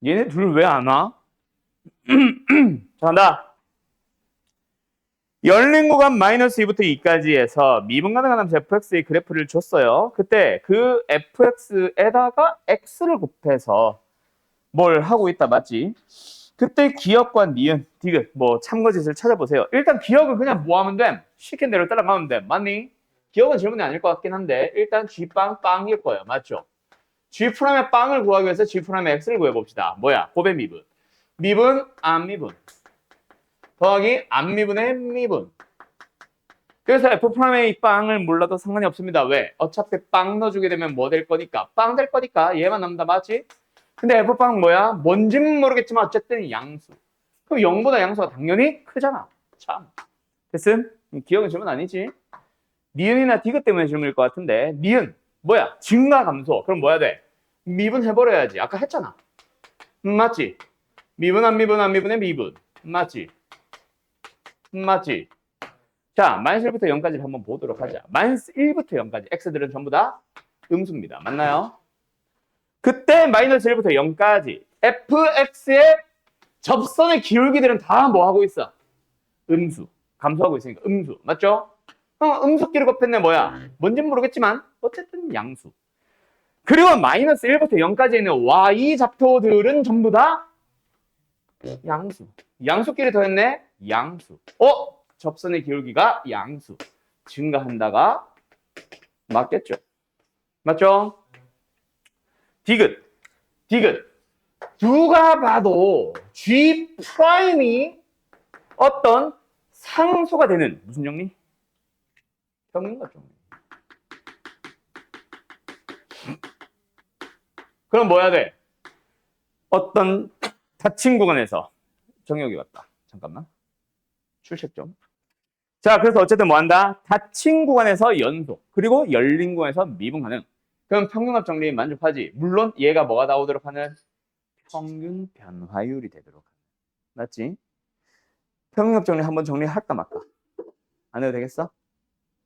얘네 둘 왜 안 와? 자, 간다. 열린 구간 마이너스 2부터 2까지 해서 미분 가능한 함수 fx의 그래프를 줬어요. 그때 그 fx에다가 x를 곱해서 뭘 하고 있다, 맞지? 그때 기억과 니은, 디귿, 뭐 참거짓을 찾아보세요. 일단 기억은 그냥 뭐 하면 돼? 시킨 대로 따라가면 돼. 맞니? 기억은 질문이 아닐 것 같긴 한데 일단 G빵 빵일 거예요. 맞죠? G'의 빵을 구하기 위해서 G'의 X를 구해봅시다. 뭐야? 곱의 미분. 미분, 안 미분. 더하기 안 미분의 미분. 그래서 F'의 빵을 몰라도 상관이 없습니다. 왜? 어차피 빵 넣어주게 되면 뭐 될 거니까? 빵 될 거니까 얘만 남다, 맞지? 근데 F빵 뭐야? 뭔진 모르겠지만 어쨌든 양수. 그럼 0보다 양수가 당연히 크잖아. 참. 됐음? 기억은 질문 아니지? 니은이나 디귿 때문에 질문일 것 같은데 니은 뭐야? 증가 감소. 그럼 뭐야 돼? 미분해버려야지. 아까 했잖아. 맞지? 미분 안 미분 안 미분의 미분. 맞지? 맞지? 자, 마이너스 1부터 0까지를 한번 보도록 하자. 마이너스 1부터 0까지 x들은 전부 다 음수입니다. 맞나요? 그때 마이너스 1부터 0까지 fx의 접선의 기울기들은 다 뭐 하고 있어? 음수. 감소하고 있으니까 음수. 맞죠? 음수끼리 곱했네 뭐야? 뭔진 모르겠지만 어쨌든 양수. 그리고 마이너스 1부터 0까지 있는 y 잡표들은 전부 다 양수. 양수끼리 더했네? 양수. 접선의 기울기가 양수. 증가한다가 맞겠죠? 맞죠? 디귿. 디귿. 누가 봐도 G 프라임이 어떤 상수가 되는 무슨 정리? 평균과 정리. 그럼 뭐 해야 돼? 어떤 닫힌 구간에서 정역이 왔다. 잠깐만. 출첵 좀. 자, 그래서 어쨌든 뭐 한다? 닫힌 구간에서 연속, 그리고 열린 구간에서 미분 가능. 그럼 평균합 정리 만족하지? 물론 얘가 뭐가 나오도록 하는? 평균 변화율이 되도록 하는. 맞지? 평균합 정리 한번 정리할까 말까? 안 해도 되겠어?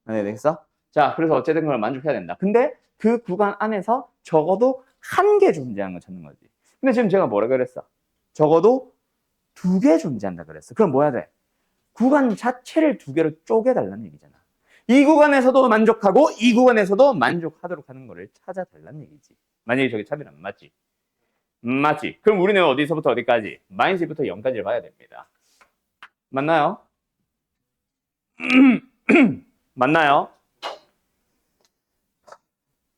안 해도 되겠어? 자, 그래서 어쨌든 그걸 만족해야 된다. 근데 그 구간 안에서 적어도 한 개 존재하는 걸 찾는 거지. 근데 지금 제가 뭐라 그랬어? 적어도 두 개 존재한다 그랬어. 그럼 뭐 해야 돼? 구간 자체를 두 개로 쪼개달라는 얘기잖아. 이 구간에서도 만족하고 이 구간에서도 만족하도록 하는 거를 찾아달라는 얘기지. 만약에 저게 차비라면 맞지? 맞지? 그럼 우리는 어디서부터 어디까지? 마이너스 1부터 0까지를 봐야 됩니다. 맞나요? 맞나요?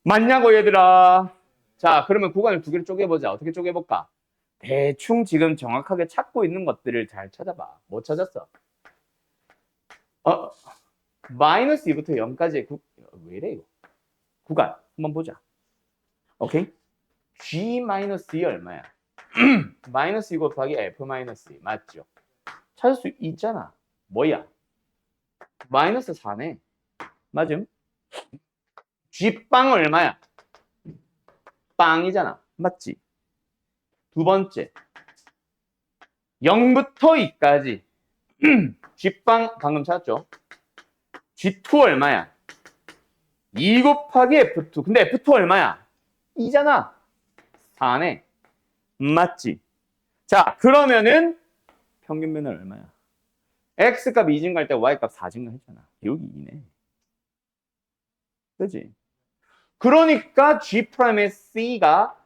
맞냐고 얘들아. 자, 그러면 구간을 두 개로 쪼개보자. 어떻게 쪼개볼까? 대충 지금 정확하게 찾고 있는 것들을 잘 찾아봐. 뭐 찾았어? 마이너스 2부터 0까지의 왜 이래 이거? 구간 한번 보자. 오케이? G-2 얼마야? 마이너스 2 곱하기 F-2 맞죠? 찾을 수 있잖아. 뭐야? 마이너스 4네. 맞음? G빵 얼마야? 빵이잖아. 맞지? 두 번째. 0부터 2까지. G빵 방금 찾았죠? G2 얼마야? 2 곱하기 F2. 근데 F2 얼마야? 2잖아. 4네. 맞지? 자, 그러면은 평균 변화 얼마야? X값 2 증가할 때 Y값 4 증가했잖아. 여기 2네. 그지? 그러니까 G'의 C가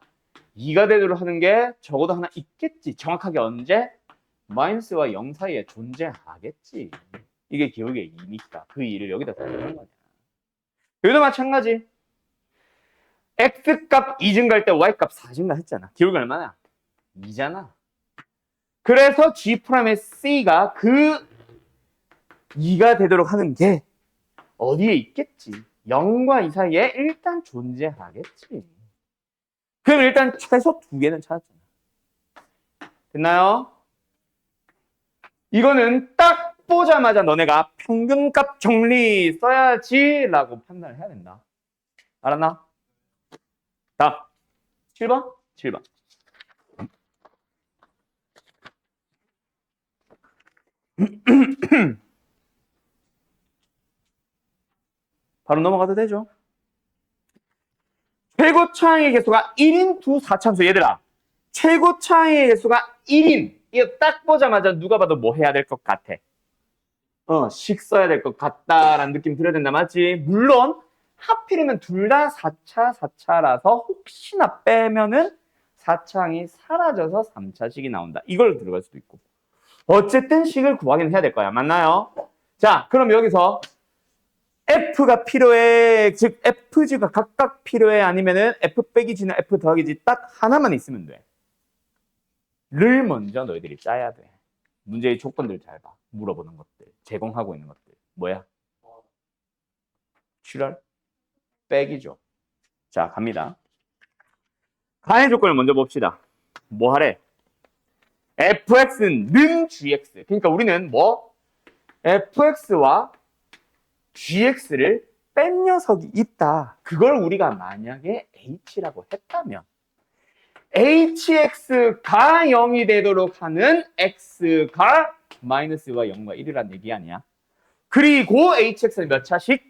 2가 되도록 하는 게 적어도 하나 있겠지. 정확하게 언제? 마이너스와 0 사이에 존재하겠지. 이게 기억의 2니까 그 2를 여기다 넣는 거냐. 여기도 마찬가지. X값 2 증가할 때 Y값 4 증가했잖아. 기억이 얼마나? 2잖아. 그래서 G'의 C가 그 2가 되도록 하는 게 어디에 있겠지? 0과 2 사이에 일단 존재하겠지. 그럼 일단 최소 두 개는 찾았잖아. 됐나요? 이거는 딱 보자마자 너네가 평균값 정리 써야지 라고 판단을 해야 된다. 알았나? 다음 7번? 7번. 바로 넘어가도 되죠. 최고 차항의 개수가 1인 두 4참수. 얘들아, 최고 차이의 개수가 1인. 이거 딱 보자마자 누가 봐도 뭐 해야 될 것 같아? 식 써야 될 것 같다라는 느낌 들어야 된다, 맞지? 물론 하필이면 둘 다 4차, 4차라서 혹시나 빼면은 4차항이 사라져서 3차식이 나온다. 이걸 들어갈 수도 있고. 어쨌든 식을 구하긴 해야 될 거야. 맞나요? 자, 그럼 여기서 F가 필요해. 즉, FG가 각각 필요해. 아니면은 F 빼기 G는 F 더하기 G 딱 하나만 있으면 돼. 를 먼저 너희들이 짜야 돼. 문제의 조건들 잘 봐. 물어보는 것들. 제공하고 있는 것들. 뭐야? 출혈? 빼기죠. 자, 갑니다. 가해 조건을 먼저 봅시다. 뭐 하래? fx는 gx. 그러니까 우리는 뭐? fx와 gx를 뺀 녀석이 있다. 그걸 우리가 만약에 h라고 했다면 hx가 0이 되도록 하는 x가 마이너스와 0과 1이란 얘기 아니야? 그리고 hx는 몇 차식?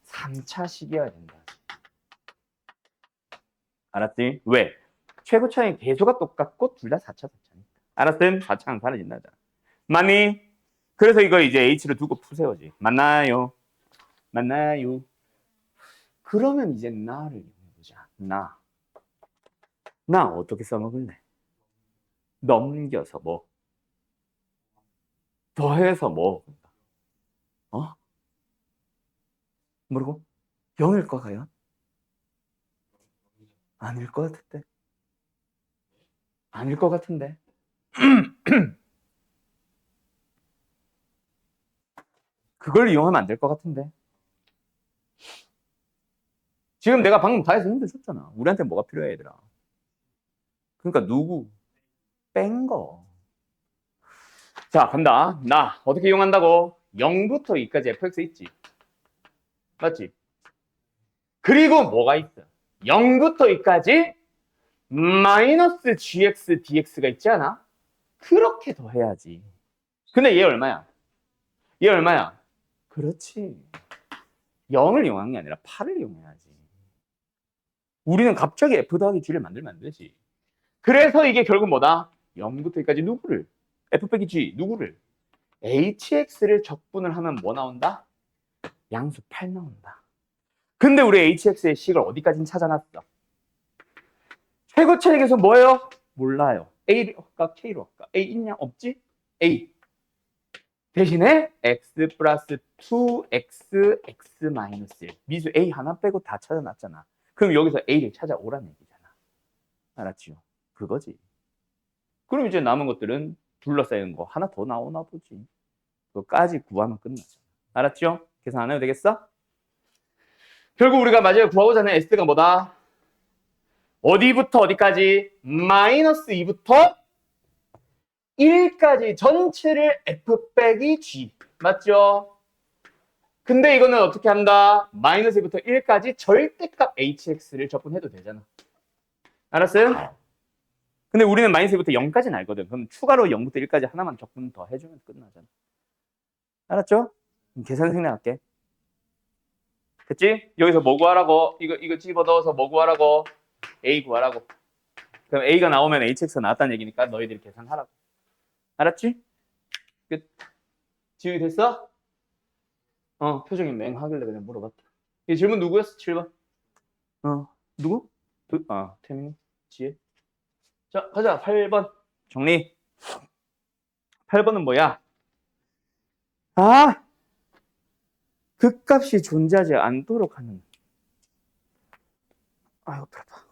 3차식이어야 된다. 알았지? 왜? 최고 차이 개수가 똑같고 둘 다 4차 4차니까. 알았음? 4차는 사라진다. 맞니? 그래서 이거 이제 h를 두고 푸세요지. 맞나요? 맞나요? 그러면 이제 나를 해보자. 나 어떻게 써먹을래? 넘겨서 뭐? 더해서 뭐? 뭐라고? 0일 거 과연? 아닐 것 같은데. 아닐 것 같은데. 그걸 이용하면 안 될 것 같은데. 지금 내가 방금 다 해서 힘들 줬잖아. 우리한테 뭐가 필요해, 얘들아. 그러니까 누구? 뺀 거. 자, 간다. 나 어떻게 이용한다고? 0부터 2까지 fx 있지. 맞지? 그리고 뭐가 있어? 0부터 2까지 마이너스 gx dx가 있지 않아? 그렇게 더해야지. 근데 얘 얼마야? 얘 얼마야? 그렇지. 0을 이용한 게 아니라 8을 이용해야지. 우리는 갑자기 f 더하기 g를 만들면 안 되지. 그래서 이게 결국 뭐다? 0부터 2까지 누구를? f 빼기 g 누구를? hx를 적분을 하면 뭐 나온다? 양수 8 나온다. 근데 우리 hx의 식을 어디까지 찾아놨어? 최고 차익에서 뭐예요? 몰라요. A로 할까? K로 할까? A 있냐? 없지? A. 대신에 x 플러스 2x, x 마이너스 1. 미수 A 하나 빼고 다 찾아놨잖아. 그럼 여기서 A를 찾아오라는 얘기잖아. 알았지요? 그거지. 그럼 이제 남은 것들은 둘러싸이는 거 하나 더 나오나 보지. 그거까지 구하면 끝나잖아. 알았죠? 계산 안 해도 되겠어? 결국 우리가 마지막에 구하고자 하는 S가 뭐다? 어디부터 어디까지? 마이너스 2부터 1까지 전체를 F 빼기 G. 맞죠? 근데 이거는 어떻게 한다? 마이너스 2부터 1까지 절대값 HX를 적분해도 되잖아. 알았어요? 근데 우리는 마이너스 2부터 0까지는 알거든. 그럼 추가로 0부터 1까지 하나만 적분 더 해주면 끝나잖아. 알았죠? 계산 생략할게. 됐지? 여기서 뭐 구하라고? 이거 집어넣어서 뭐 구하라고? A 구하라고. 그럼 A가 나오면 HX가 나왔다는 얘기니까 너희들이 계산하라고. 알았지? 끝. 지우개 됐어? 표정이 맹하길래 그냥 물어봤다. 이 질문 누구였어? 7번. 누구? 태민이? 지혜? 자, 가자. 8번. 정리. 8번은 뭐야? 극값이 존재하지 않도록 하는. 아유, 배아파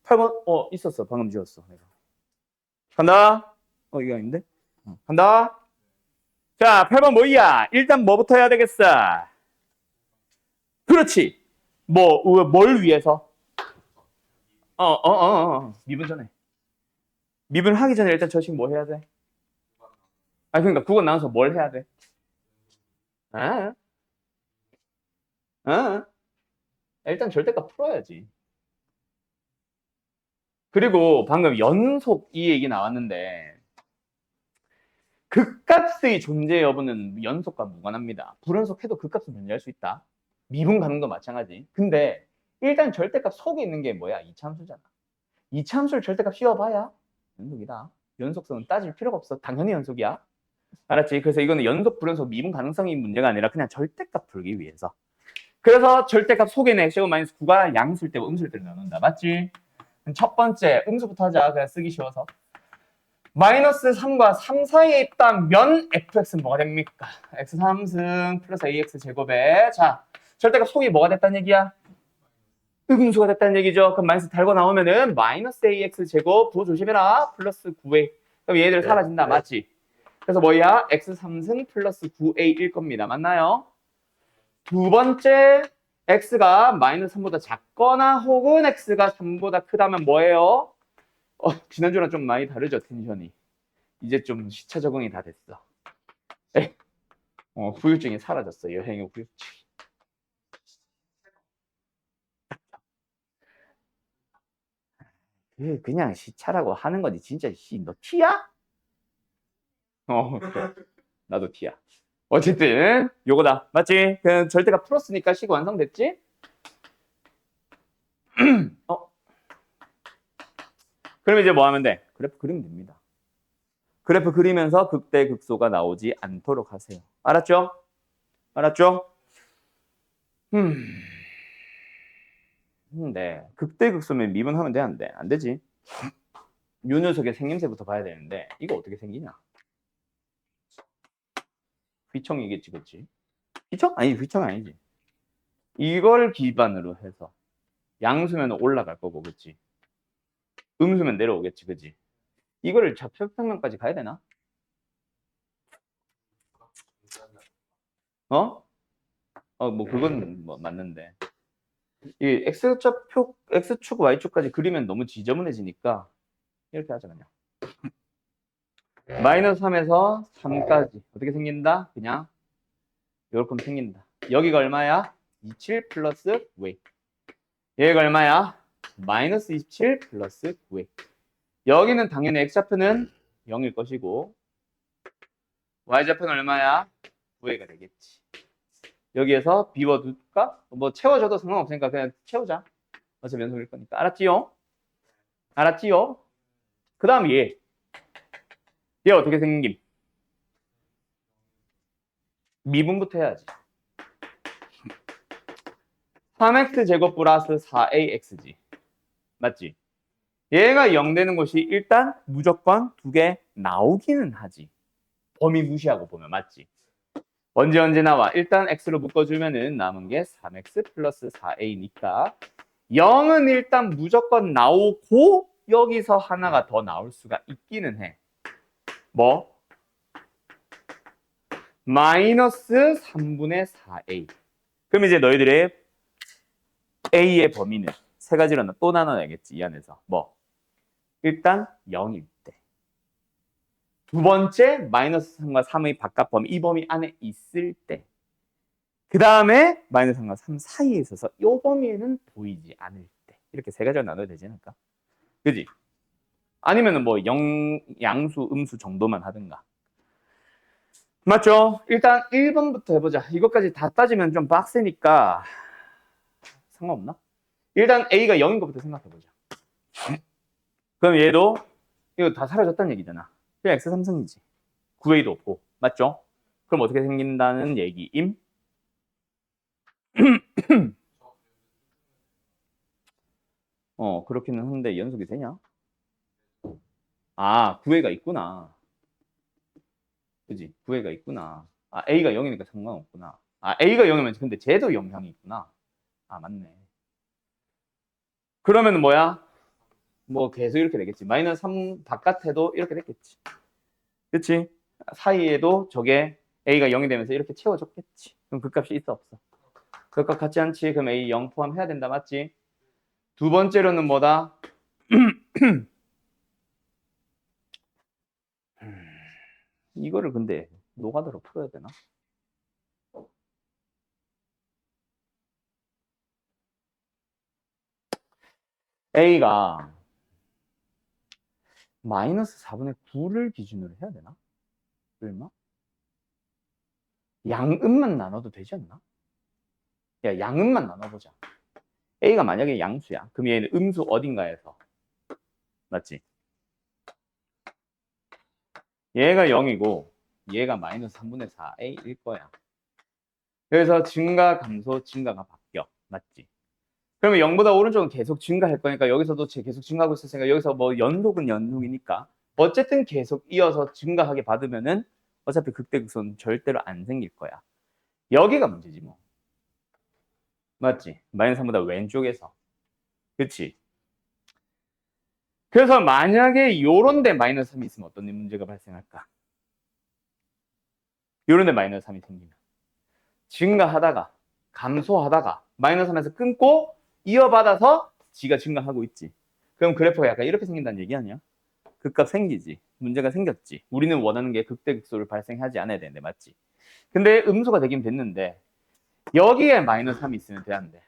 8번? 있었어. 방금 지웠어. 내가. 간다. 이거 아닌데? 간다. 자, 8번 뭐야? 일단 뭐부터 해야 되겠어? 그렇지. 뭘 위해서? 미분 전에. 미분 하기 전에 일단 저식 뭐 해야 돼? 그러니까 그거 나눠서 뭘 해야 돼? 아, 일단 절대값 풀어야지. 그리고 방금 연속 이 얘기 나왔는데 극값의 존재 여부는 연속과 무관합니다. 불연속해도 극값은 존재할 수 있다. 미분 가능도 마찬가지. 근데 일단 절대값 속에 있는 게 뭐야? 이차함수잖아. 이차함수를 절대값 씌워봐야 연속이다. 연속성은 따질 필요가 없어. 당연히 연속이야. 알았지? 그래서 이거는 연속 불연속 미분 가능성이 문제가 아니라 그냥 절대값 풀기 위해서. 그래서 절대값 속에는 x 제곱 마이너스 9가 양수일 때고 음수일 때를 나눈다. 맞지? 첫 번째 음수부터 하자. 그냥 쓰기 쉬워서. 마이너스 3과 3 사이에 있다면 fx는 뭐가 됩니까? x 3승 플러스 ax 제곱에 자 절대값 속이 뭐가 됐다는 얘기야? 음수가 됐다는 얘기죠. 그럼 마이너스 달고 나오면은 마이너스 ax 제곱 도 조심해라. 플러스 9a. 그럼 얘들 사라진다. 맞지? 그래서 뭐야? x 3승 플러스 9a일 겁니다. 맞나요? 두 번째 x가 마이너스 3보다 작거나 혹은 x가 3보다 크다면 뭐예요? 지난주랑 좀 많이 다르죠, 텐션이. 이제 좀 시차 적응이 다 됐어. 후유증이 사라졌어, 여행의 후유증. 그냥 시차라고 하는 거지. 진짜 너 티야? 그래. 나도 티야. 어쨌든 요거다. 맞지? 그냥 절대가 풀었으니까 식 완성됐지? 그럼 이제 뭐 하면 돼? 그래프 그리면 됩니다. 그래프 그리면서 극대 극소가 나오지 않도록 하세요. 알았죠? 알았죠? 네. 극대 극소면 미분하면 돼, 안 돼? 안 되지. 요 녀석의 생김새부터 봐야 되는데 이거 어떻게 생기냐? 휘청이겠지, 그치? 휘청? 아니, 휘청 아니지. 이걸 기반으로 해서 양수면 올라갈 거고, 그치? 음수면 내려오겠지, 그치? 이거를 좌표평면까지 가야 되나? 뭐 그건 뭐 맞는데 이 X축, Y축까지 그리면 너무 지저분해지니까 이렇게 하자 그냥. 마이너스 3에서 3까지 어떻게 생긴다? 그냥 이렇게 생긴다. 여기가 얼마야? 27 플러스 9a. 여기가 얼마야? 마이너스 27 플러스 9a. 여기는 당연히 X좌표는 0일 것이고 Y좌표는 얼마야? 9a가 되겠지. 여기에서 비워둘까? 뭐 채워줘도 상관없으니까 그냥 채우자. 어차피 연속일 거니까. 알았지요? 알았지요? 그 다음 얘 어떻게 생김? 미분부터 해야지. 3x 제곱 플러스 4ax지. 맞지? 얘가 0 되는 것이 일단 무조건 두 개 나오기는 하지. 범위 무시하고 보면 맞지? 언제 나와? 일단 x로 묶어주면은 남은 게 3x 플러스 4a니까 0은 일단 무조건 나오고 여기서 하나가 더 나올 수가 있기는 해. 뭐? 마이너스 3분의 4a. 그럼 이제 너희들의 a의 범위는 세 가지로 또 나눠야겠지, 이 안에서. 뭐? 일단 0일 때. 두 번째, 마이너스 3과 3의 바깥 범위, 이 범위 안에 있을 때. 그 다음에 마이너스 3과 3 사이에 있어서 이 범위에는 보이지 않을 때. 이렇게 세 가지로 나눠야 되지 않을까? 그지? 아니면은 뭐 양수, 음수 정도만 하든가. 맞죠? 일단 1번부터 해보자. 이것까지 다 따지면 좀 빡세니까 상관없나? 일단 A가 0인 것부터 생각해보자. 그럼 얘도 이거 다 사라졌다는 얘기잖아. 그냥 X 3승이지. 9A도 없고. 맞죠? 그럼 어떻게 생긴다는 얘기임? 그렇기는 한데 연속이 되냐? 9A가 있구나. 그지? 9A가 있구나. A가 0이니까 상관없구나. A가 0이면 근데 쟤도 영향이 있구나. 맞네. 그러면 뭐야? 뭐 계속 이렇게 되겠지. 마이너스 3 바깥에도 이렇게 됐겠지. 그치? 사이에도 저게 A가 0이 되면서 이렇게 채워줬겠지. 그럼 그 값이 있어 없어? 그 값 같지 않지? 그럼 A 0 포함해야 된다. 맞지? 두 번째로는 뭐다? 이거를 근데 노가다로 풀어야 되나? A가 마이너스 4분의 9를 기준으로 해야 되나? 얼마? 양음만 나눠도 되지 않나? 야, 양음만 나눠보자. A가 만약에 양수야. 그럼 얘는 음수 어딘가에서. 맞지? 얘가 0이고 얘가 마이너스 3분의 4A일 거야. 그래서 증가, 감소, 증가가 바뀌어. 맞지? 그러면 0보다 오른쪽은 계속 증가할 거니까 여기서도 계속 증가하고 있었으니까 여기서 뭐 연속은 연속이니까 어쨌든 계속 이어서 증가하게 받으면은 어차피 극대극소는 절대로 안 생길 거야. 여기가 문제지 뭐. 맞지? 마이너스 3보다 왼쪽에서. 그치? 그래서 만약에 요런 데 마이너스 3이 있으면 어떤 문제가 발생할까? 요런 데 마이너스 3이 생기면 증가하다가 감소하다가 마이너스 3에서 끊고 이어받아서 지가 증가하고 있지. 그럼 그래프가 약간 이렇게 생긴다는 얘기 아니야? 극값 생기지. 문제가 생겼지. 우리는 원하는 게 극대극소를 발생하지 않아야 되는데 맞지? 근데 음수가 되긴 됐는데 여기에 마이너스 3이 있으면 돼안돼?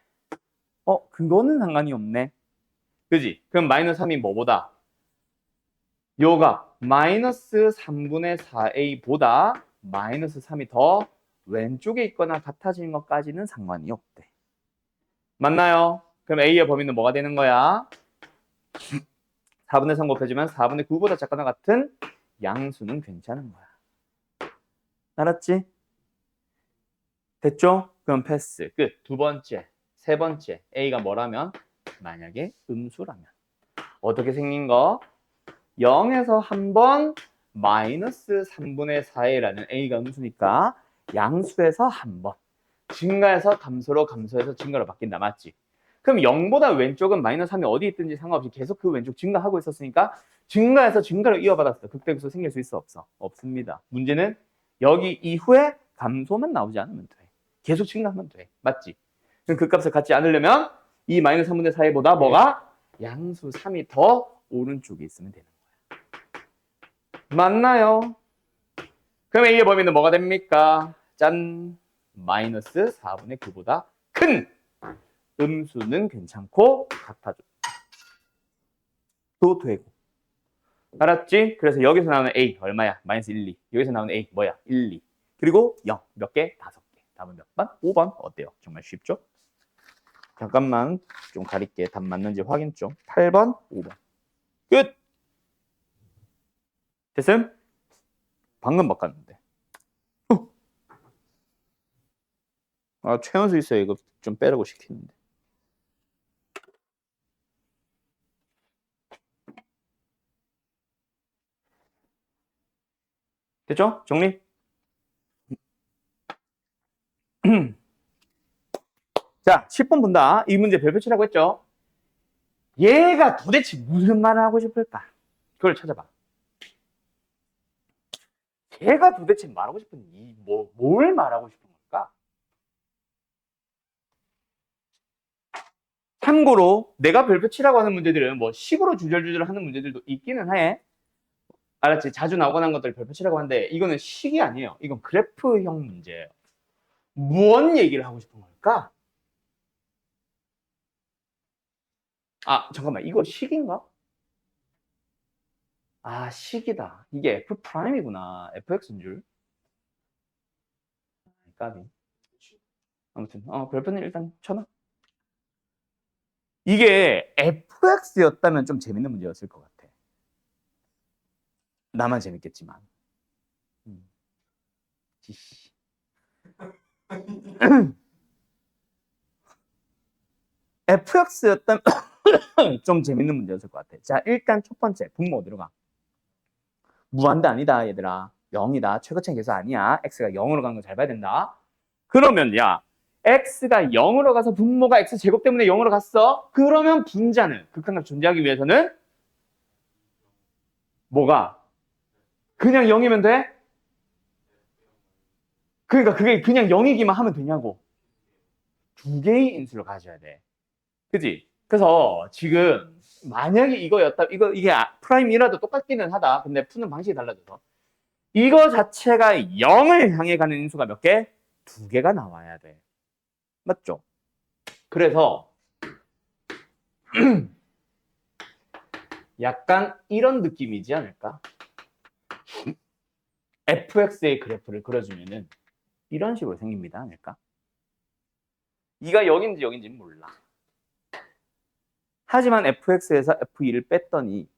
그거는 상관이 없네. 그지? 그럼 마이너스 3이 뭐보다? 요가 마이너스 3분의 4a보다 마이너스 3이 더 왼쪽에 있거나 같아지는 것까지는 상관이 없대. 맞나요? 그럼 a의 범위는 뭐가 되는 거야? 4분의 3 곱해주면 4분의 9보다 작거나 같은 양수는 괜찮은 거야. 알았지? 됐죠? 그럼 패스. 끝. 두 번째, 세 번째. a가 뭐라면? 만약에 음수라면. 어떻게 생긴 거? 0에서 한번 마이너스 3분의 4a라는 a가 음수니까 양수에서 한번 증가해서 감소로 감소해서 증가로 바뀐다. 맞지? 그럼 0보다 왼쪽은 마이너스 3이 어디 있든지 상관없이 계속 그 왼쪽 증가하고 있었으니까 증가해서 증가로 이어받았어. 극대극소 생길 수 있어? 없어? 없습니다. 문제는 여기 이후에 감소만 나오지 않으면 돼. 계속 증가하면 돼. 맞지? 그럼 그 값을 갖지 않으려면 이 마이너스 3분의 4보다 뭐가? 양수 3이 더 오른쪽에 있으면 되는 거야. 맞나요? 그럼 A의 범위는 뭐가 됩니까? 짠! 마이너스 4분의 9보다 큰 음수는 괜찮고 같아져. 도 되고. 알았지? 그래서 여기서 나오는 A 얼마야? 마이너스 1, 2. 여기서 나오는 A 뭐야? 1, 2. 그리고 0. 몇 개? 5개. 답은 몇 번? 5번. 어때요? 정말 쉽죠? 잠깐만 좀 가릴게. 답 맞는지 확인 좀. 8번, 5번. 끝! 됐음? 방금 바꿨는데. 최연수 있어요. 이거 좀 빼라고 시키는데. 됐죠? 정리? 자, 10번 본다. 이 문제 별표 치라고 했죠? 얘가 도대체 무슨 말을 하고 싶을까? 그걸 찾아봐. 얘가 도대체 말하고 싶은 뭘 말하고 싶은 걸까? 참고로 내가 별표 치라고 하는 문제들은 뭐 식으로 주절주절 하는 문제들도 있기는 해. 알았지? 자주 나오거나 한 것들 별표 치라고 하는데 이거는 식이 아니에요. 이건 그래프형 문제예요. 무언 얘기를 하고 싶은 걸까? 잠깐만. 이거 식인가? 식이다. 이게 F'이구나. FX인 줄. 까비. 아무튼 별표는 일단 쳐놔. 이게 FX였다면 좀 재밌는 문제였을 것 같아. 나만 재밌겠지만. FX였다면 좀 재밌는 문제였을 것 같아. 자, 일단 첫 번째 분모 어디로 가? 무한대 아니다, 얘들아. 0이다. 최고차의 계수 아니야. X가 0으로 가는 거 잘 봐야 된다. 그러면 야, X가 0으로 가서 분모가 X 제곱 때문에 0으로 갔어. 그러면 분자는 극한값 존재하기 위해서는 뭐가? 그냥 0이면 돼? 그러니까 그게 그냥 0이기만 하면 되냐고. 두 개의 인수를 가져야 돼. 그지? 그래서 지금 만약에 이거였다, 이게 프라임이라도 똑같기는 하다. 근데 푸는 방식이 달라져서. 이거 자체가 0을 향해 가는 인수가 몇 개? 두 개가 나와야 돼. 맞죠? 그래서 약간 이런 느낌이지 않을까? fx의 그래프를 그려주면은 이런 식으로 생깁니다. 않을까? 이가 0인지 0인지는 몰라. 하지만 fx에서 f2를 뺐더니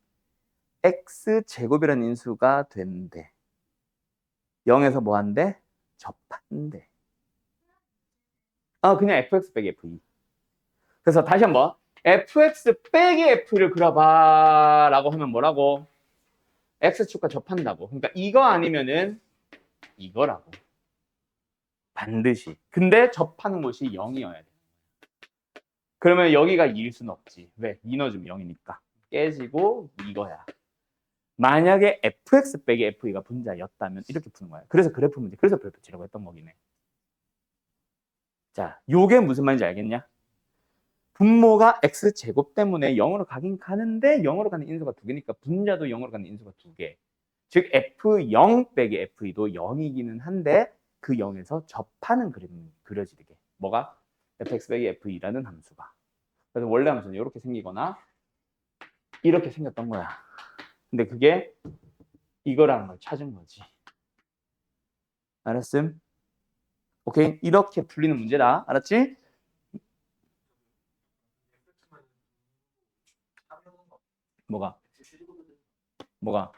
x제곱이라는 인수가 된대. 0에서 뭐 한대? 접한대. 그냥 fx 빼기 f2. 그래서 다시 한번 fx 빼기 f를 그려봐 라고 하면 뭐라고? x축과 접한다고. 그러니까 이거 아니면은 이거라고. 반드시. 근데 접하는 곳이 0이어야 돼. 그러면 여기가 2일 수는 없지. 왜? 2 넣어주면 0이니까. 깨지고 이거야. 만약에 fx 빼기 f2가 분자였다면 이렇게 푸는 거야. 그래서 그래프 문제. 그래서 그래프 치라고 했던 거긴 해. 자, 요게 무슨 말인지 알겠냐? 분모가 x제곱 때문에 0으로 가긴 가는데 0으로 가는 인수가 2개니까 분자도 0으로 가는 인수가 2개. 즉 f0 빼기 f2도 0이기는 한데 그 0에서 접하는 그림이 그려지게. 뭐가? fx 빼기 f2라는 함수가. 그래서 원래 함수는 이렇게 생기거나 이렇게 생겼던 거야. 근데 그게 이거라는 걸 찾은 거지. 알았음? 오케이? 이렇게 풀리는 문제다. 알았지? 뭐가? 뭐가?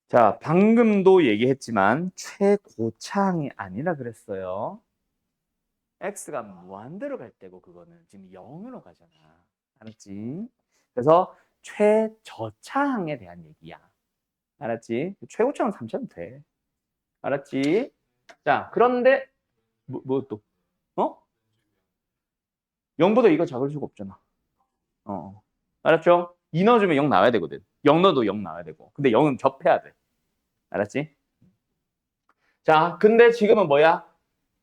자, 방금도 얘기했지만 최고차항이 아니라 그랬어요. x가 무한대로 갈 때고 그거는 지금 0으로 가잖아. 알았지? 그래서 최저차항에 대한 얘기야. 알았지? 최고차항은 3차도 돼. 알았지? 자, 그런데 뭐 또? 0보다 이거 작을 수가 없잖아. 알았죠? 2 넣어주면 0 나와야 되거든. 0 넣어도 0 나와야 되고. 근데 0은 접해야 돼. 알았지? 자, 근데 지금은 뭐야?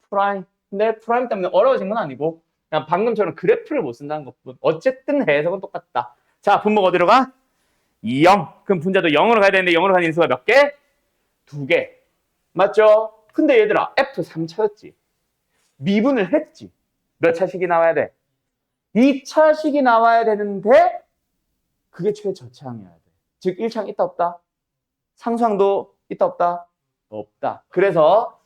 프라임. 근데 프라임 때문에 어려워진 건 아니고 그냥 방금처럼 그래프를 못 쓴다는 것뿐. 어쨌든 해석은 똑같다. 자, 분모가 어디로 가? 2, 0. 그럼 분자도 0으로 가야 되는데 0으로 가는 인수가 몇 개? 2개. 맞죠? 근데 얘들아, F 3차였지. 미분을 했지. 몇 차식이 나와야 돼? 2차식이 나와야 되는데 그게 최저차항이어야 돼. 즉 1차항 있다 없다? 상수항도 있다 없다? 없다. 그래서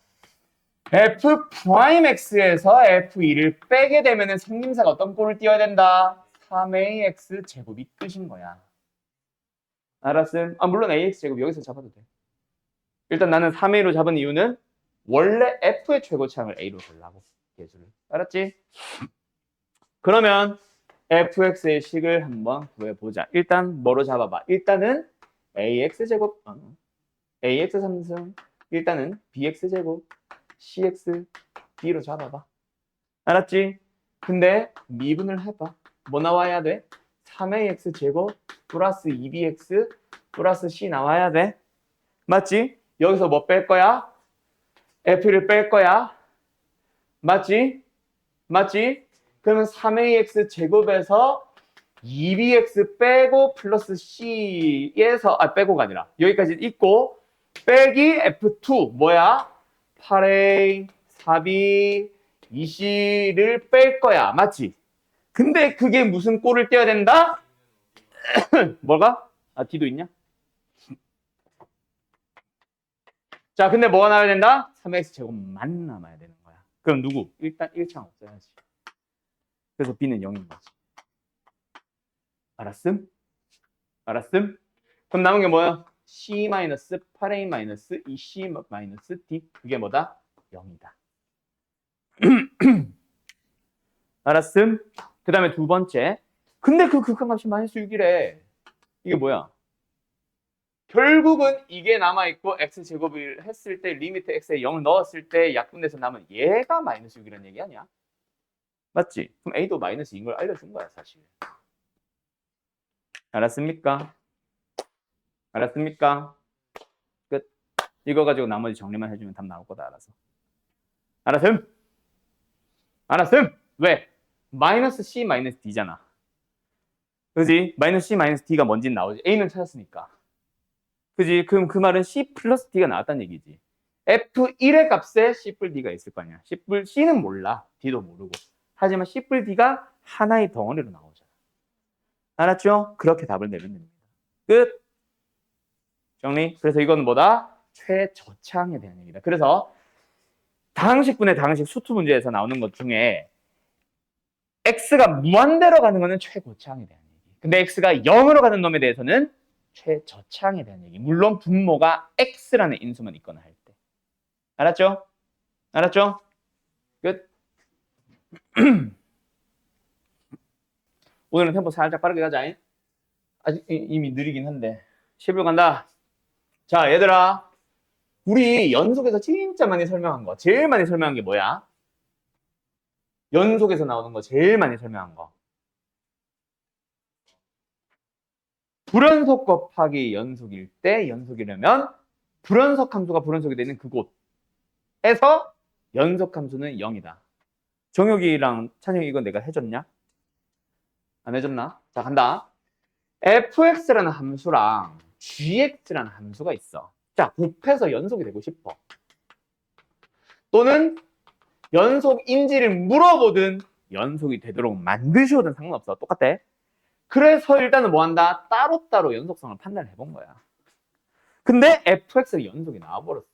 F'X에서 F2를 빼게 되면 생김새가 어떤 꼴을 띄어야 된다? 3ax 제곱이 끝인 거야. 알았음? 물론 ax 제곱 여기서 잡아도 돼. 일단 나는 3a로 잡은 이유는 원래 f의 최고차항을 a로 하려고 계수를. 알았지? 그러면 fx의 식을 한번 구해보자. 일단 뭐로 잡아봐? 일단은 ax 제곱, ax 3승, 일단은 bx 제곱, cx, b로 잡아봐. 알았지? 근데 미분을 해봐. 뭐 나와야 돼? 3ax 제곱 플러스 2bx 플러스 c 나와야 돼. 맞지? 여기서 뭐 뺄 거야? f를 뺄 거야. 맞지? 맞지? 그러면 3ax 제곱에서 2bx 빼고 플러스 c에서 빼고가 아니라 여기까지 있고 빼기 f2 뭐야? 8a 4b 2c를 뺄 거야. 맞지? 근데 그게 무슨 꼴을 떼야 된다? 뭐가? D도 있냐? 자, 근데 뭐가 나와야 된다? 3x 제곱만 남아야 되는 거야. 그럼 누구? 일단 1창 없어야지. 그래서 b는 0인 거지. 알았음? 알았음? 그럼 남은 게 뭐야? c-8a-2c-d 그게 뭐다? 0이다. 알았음? 그 다음에 두 번째. 근데 그 극한값이 마이너스 6이래. 이게 뭐야? 결국은 이게 남아있고 x제곱을 했을 때 리미트 x에 0을 넣었을 때 약분돼서 남은 얘가 마이너스 6이라는 얘기 아니야? 맞지? 그럼 a도 마이너스 2인 걸 알려준 거야 사실. 알았습니까? 알았습니까? 끝. 이거 가지고 나머지 정리만 해주면 답 나올 거다 알아서. 알았음? 알았음? 왜? 마이너스 c 마이너스 d잖아. 그지? 마이너스 c 마이너스 d가 뭔지는 나오지. a는 찾았으니까. 그지? 그럼 그 말은 c 플러스 d가 나왔다는 얘기지. f1의 값에 c 뿔 d가 있을 거 아니야. c는 몰라. d도 모르고. 하지만 c 뿔 d가 하나의 덩어리로 나오잖아. 알았죠? 그렇게 답을 내면 됩니다. 끝. 정리. 그래서 이건 뭐다? 최저차항에 대한 얘기다. 그래서 다항식분의 다항식 수투 문제에서 나오는 것 중에 x가 무한대로 가는 거는 최고차항에 대한 얘기. 근데 x가 0으로 가는 놈에 대해서는 최저차항에 대한 얘기. 물론 분모가 x라는 인수만 있거나 할 때. 알았죠? 알았죠? 끝. 오늘은 템포 살짝 빠르게 가자. 아직 이미 느리긴 한데. 10일 간다. 자, 얘들아. 우리 연속에서 진짜 많이 설명한 거. 제일 많이 설명한 게 뭐야? 연속에서 나오는 거 제일 많이 설명한 거. 불연속 곱하기 연속일 때 연속이려면 불연속 함수가 불연속이 되는 그곳에서 연속 함수는 0이다. 정혁이랑 찬혁이 이거 내가 해줬냐? 안 해줬나? 자, 간다. fx라는 함수랑 gx라는 함수가 있어. 자, 곱해서 연속이 되고 싶어. 또는 연속인지를 물어보든 연속이 되도록 만드셔도 상관없어. 똑같아. 그래서 일단은 뭐 한다? 따로따로 연속성을 판단해 본 거야. 근데 fx가 연속이 나와버렸어.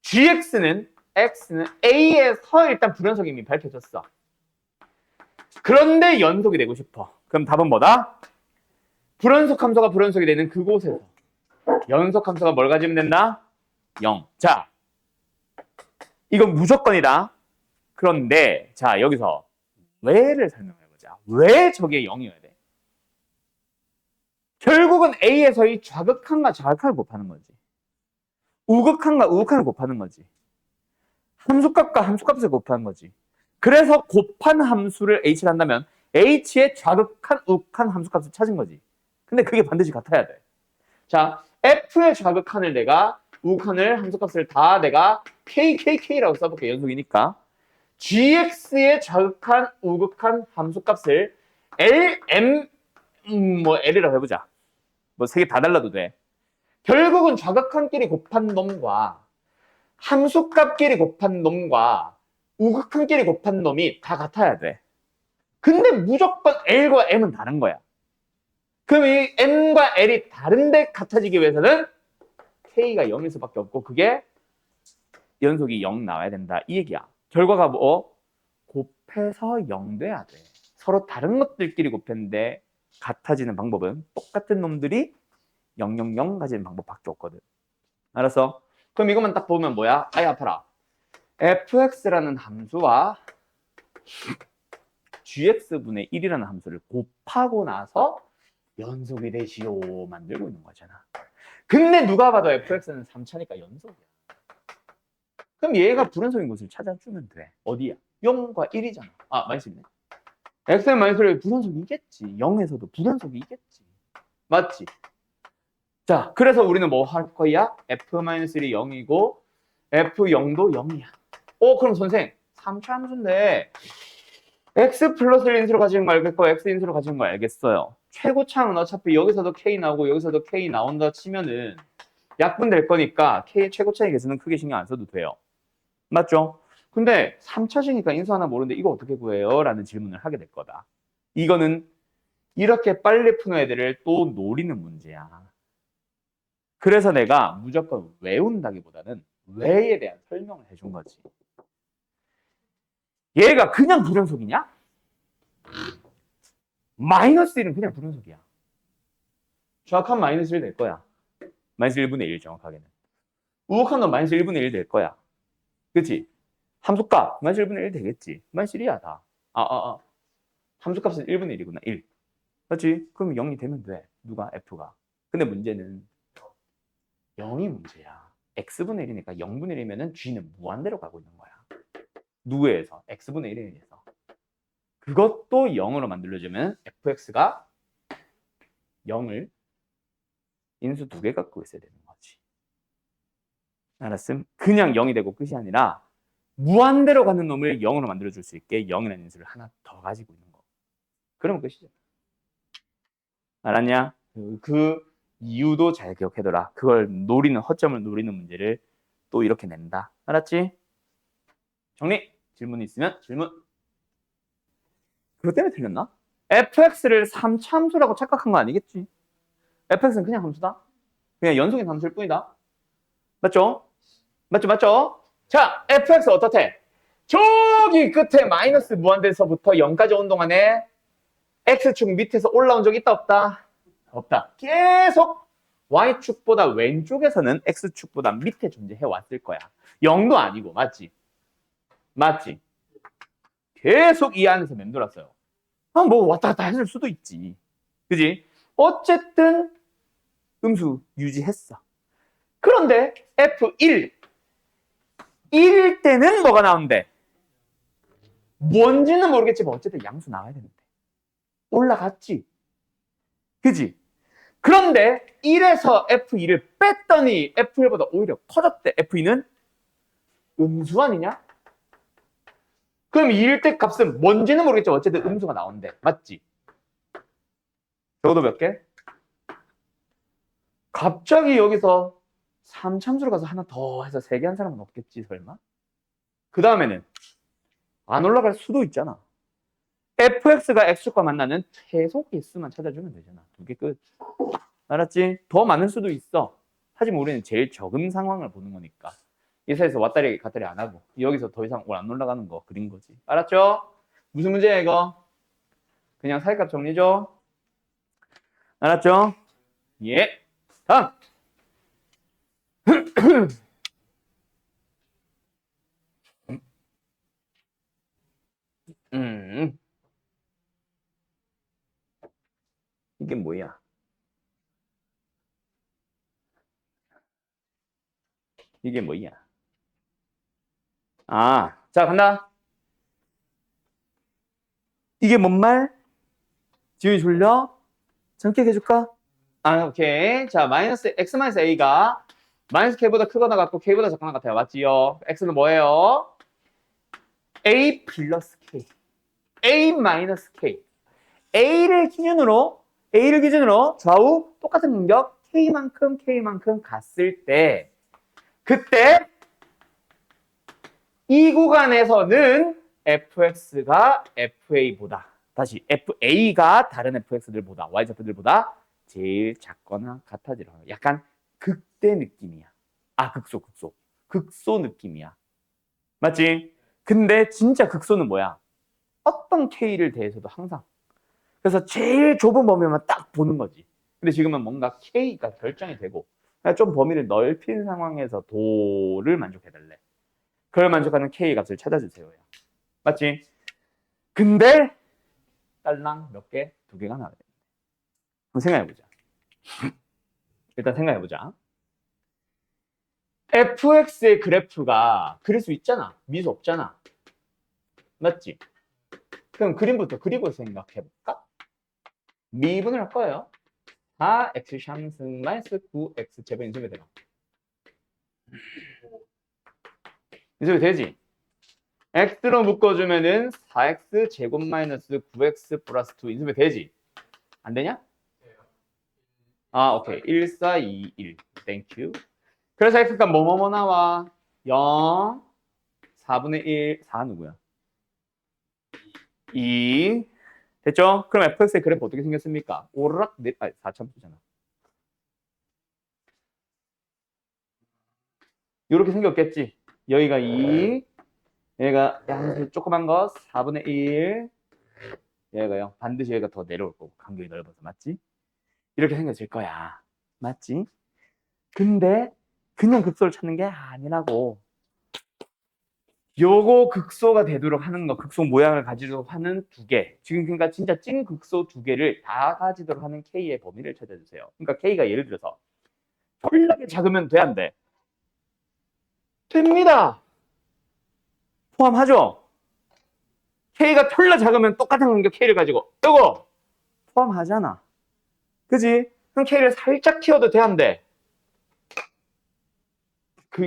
gx는 x는 a에서 일단 불연속이 이미 밝혀졌어. 그런데 연속이 되고 싶어. 그럼 답은 뭐다? 불연속 함수가 불연속이 되는 그곳에서 연속 함수가 뭘 가지면 된다? 0. 자, 이건 무조건이다. 그런데 자, 여기서 왜를 설명해보자. 왜 저게 0이어야 돼? 결국은 A에서의 좌극한과 좌극한을 곱하는 거지. 우극한과 우극한을 곱하는 거지. 함수값과 함수값을 곱하는 거지. 그래서 곱한 함수를 H를 한다면 H의 좌극한, 우극한 함수값을 찾은 거지. 근데 그게 반드시 같아야 돼. 자, F의 좌극한을 내가, 우극한을, 함수값을 다 내가 KKK라고 써볼게. 연속이니까. GX의 좌극한, 우극한 함수값을 LM, L이라고 해보자. 뭐 세 개 다 달라도 돼. 결국은 좌극한끼리 곱한 놈과 함수값끼리 곱한 놈과 우극한끼리 곱한 놈이 다 같아야 돼. 근데 무조건 L과 M은 다른 거야. 그럼 이 M과 L이 다른데 같아지기 위해서는 K가 0일 수밖에 없고 그게 연속이 0 나와야 된다. 이 얘기야. 결과가 뭐? 곱해서 0 돼야 돼. 서로 다른 것들끼리 곱했는데 같아지는 방법은 똑같은 놈들이 000 가지는 방법밖에 없거든. 알았어? 그럼 이것만 딱 보면 뭐야? 아이 아파라. fx라는 함수와 gx분의 1이라는 함수를 곱하고 나서 연속이 되시오 만들고 있는 거잖아. 근데 누가 봐도 fx는 3차니까 연속이야. 그럼 얘가 불연속인 곳을 찾아주면 돼. 어디야? 0과 1이잖아. 아, 마이너스 1네. x는 마이너스 1이 불연속이겠지. 0에서도 불연속이겠지. 맞지? 자, 그래서 우리는 뭐 할 거야? f-1이 0이고 f0도 0이야. 그럼 선생 3차 함수인데 x 플러스 1 인수로 가지는 거 알겠고 x 인수로 가지는 거 알겠어요. 최고차는 어차피 여기서도 k 나오고 여기서도 k 나온다 치면은 약분될 거니까 k의 최고차에 대해서는 크게 신경 안 써도 돼요. 맞죠? 근데 3차시니까 인수 하나 모르는데 이거 어떻게 구해요? 라는 질문을 하게 될 거다. 이거는 이렇게 빨리 푸는 애들을 또 노리는 문제야. 그래서 내가 무조건 외운다기보다는 왜에 대한 설명을 해준 거지. 얘가 그냥 불연속이냐? 마이너스 1은 그냥 불연속이야. 정확한 마이너스 1 될 거야. 마이너스 1분의 1 정확하게는. 우극한 건 마이너스 1분의 1 될 거야. 그치? 함수값 마이너스 1분의 1 되겠지. 마이너스 1이야 다. 함수값은 1분의 1이구나. 1. 그렇지? 그럼 0이 되면 돼. 누가? F가. 근데 문제는 0이 문제야. x분의 1이니까 0분의 1이면은 g는 무한대로 가고 있는 거야. 누구에서? x분의 1에 의해서. 그것도 0으로 만들어주면 fx가 0을 인수 2개 갖고 있어야 되는 거지. 알았음? 그냥 0이 되고 끝이 아니라 무한대로 가는 놈을 0으로 만들어줄 수 있게 0이라는 인수를 하나 더 가지고 있는 거. 그러면 끝이죠. 알았냐? 그 이유도 잘 기억해둬라. 그걸 노리는, 허점을 노리는 문제를 또 이렇게 낸다. 알았지? 정리! 질문 있으면 질문. 그것 때문에 틀렸나? fx를 3차 함수라고 착각한 거 아니겠지? fx는 그냥 함수다? 그냥 연속인 함수일 뿐이다? 맞죠? 맞죠? 맞죠? 자, fx 어떻대? 저기 끝에 마이너스 무한대에서부터 0까지 온 동안에 x축 밑에서 올라온 적 있다 없다? 없다. 계속 y축보다 왼쪽에서는 x축보다 밑에 존재해 왔을 거야. 0도 아니고 맞지? 맞지? 계속 이 안에서 맴돌았어요. 뭐 왔다 갔다 했을 수도 있지. 그지? 어쨌든 음수 유지했어. 그런데 F1 1일 때는 뭐가 나오는데? 뭔지는 모르겠지만 어쨌든 양수 나와야 되는데. 올라갔지. 그지? 그런데 1에서 F2를 뺐더니 F1보다 오히려 커졌대. F2는 음수 아니냐? 그럼 2일 때 값은 뭔지는 모르겠지만 어쨌든 음수가 나온대. 맞지? 적어도 몇 개? 갑자기 여기서 3참수로 가서 하나 더 해서 3개 한 사람은 없겠지 설마? 그 다음에는 안 올라갈 수도 있잖아. fx가 x축과 만나는 최소 개수만 찾아주면 되잖아. 2개 끝. 알았지? 더 많을 수도 있어. 하지만 우리는 제일 적은 상황을 보는 거니까. 이 사이에서 왔다리 갔다리 안 하고 여기서 더 이상 안 올라가는 거 그린 거지. 알았죠? 무슨 문제야 이거? 그냥 사이값 정리죠? 알았죠? 예. 다음. 이게 뭐야? 이게 뭐야? 아, 자, 간다. 이게 뭔 말? 지훈이 졸려? 전격 해줄까? 아, 오케이. 자, 마이너스 x 마이너스 a가 마이너스 k보다 크거나 같고 k보다 작거나 같아요. 맞지요? x는 뭐예요? a 플러스 k. a 마이너스 k. a를 기준으로 좌우 똑같은 간격 k만큼 갔을 때 그때 이 구간에서는 fx가 fa보다 다시 fa가 다른 fx들보다 y좌표들보다 제일 작거나 같아지라. 약간 극대 느낌이야. 아, 극소 느낌이야. 맞지? 근데 진짜 극소는 뭐야? 어떤 k를 대해서도 항상. 그래서 제일 좁은 범위만 딱 보는 거지. 근데 지금은 뭔가 k가 결정이 되고 좀 범위를 넓힌 상황에서 도를 만족해달래. 그걸 만족하는 k 값을 찾아주세요. 맞지? 근데 딸랑 몇 개? 2개가 나와야 돼. 한번 생각해보자. 일단 생각해보자. fx의 그래프가 그릴 수 있잖아. 미수 없잖아. 맞지? 그럼 그림부터 그리고 생각해볼까? 미분을 할 거예요. 4x 샴승 마이너스 9x 제곱 인수면 되나? 인수면 되지? x로 묶어주면은 4x 제곱 마이너스 9x 플러스 2 인수면 되지? 안 되냐? 아, 오케이. 1, 4, 2, 1. 땡큐. 그래서 x가 뭐뭐뭐 나와? 0, 4분의 1, 4 누구야? 2. 됐죠? 그럼 fx의 그래프 어떻게 생겼습니까? 오르락, 4참수잖아. 이렇게 생겼겠지? 여기가 2, 여기가 양수 조그만 거 4분의 1, 여기가요. 반드시 여기가 더 내려올 거고 간격이 넓어서 맞지? 이렇게 생겨질 거야. 맞지? 근데 그냥 극소를 찾는 게 아니라고. 요거 극소가 되도록 하는 거, 극소 모양을 가지도록 하는 2개. 지금 그러니까 진짜 찐 극소 2개를 다 가지도록 하는 K의 범위를 찾아주세요. 그러니까 K가 예를 들어서 콜라게 작으면 돼, 안 돼? 됩니다. 포함하죠? K가 톨라 작으면 똑같은 간격 K를 가지고 이거 포함하잖아. 그지? 그럼 K를 살짝 키워도 돼, 안 돼?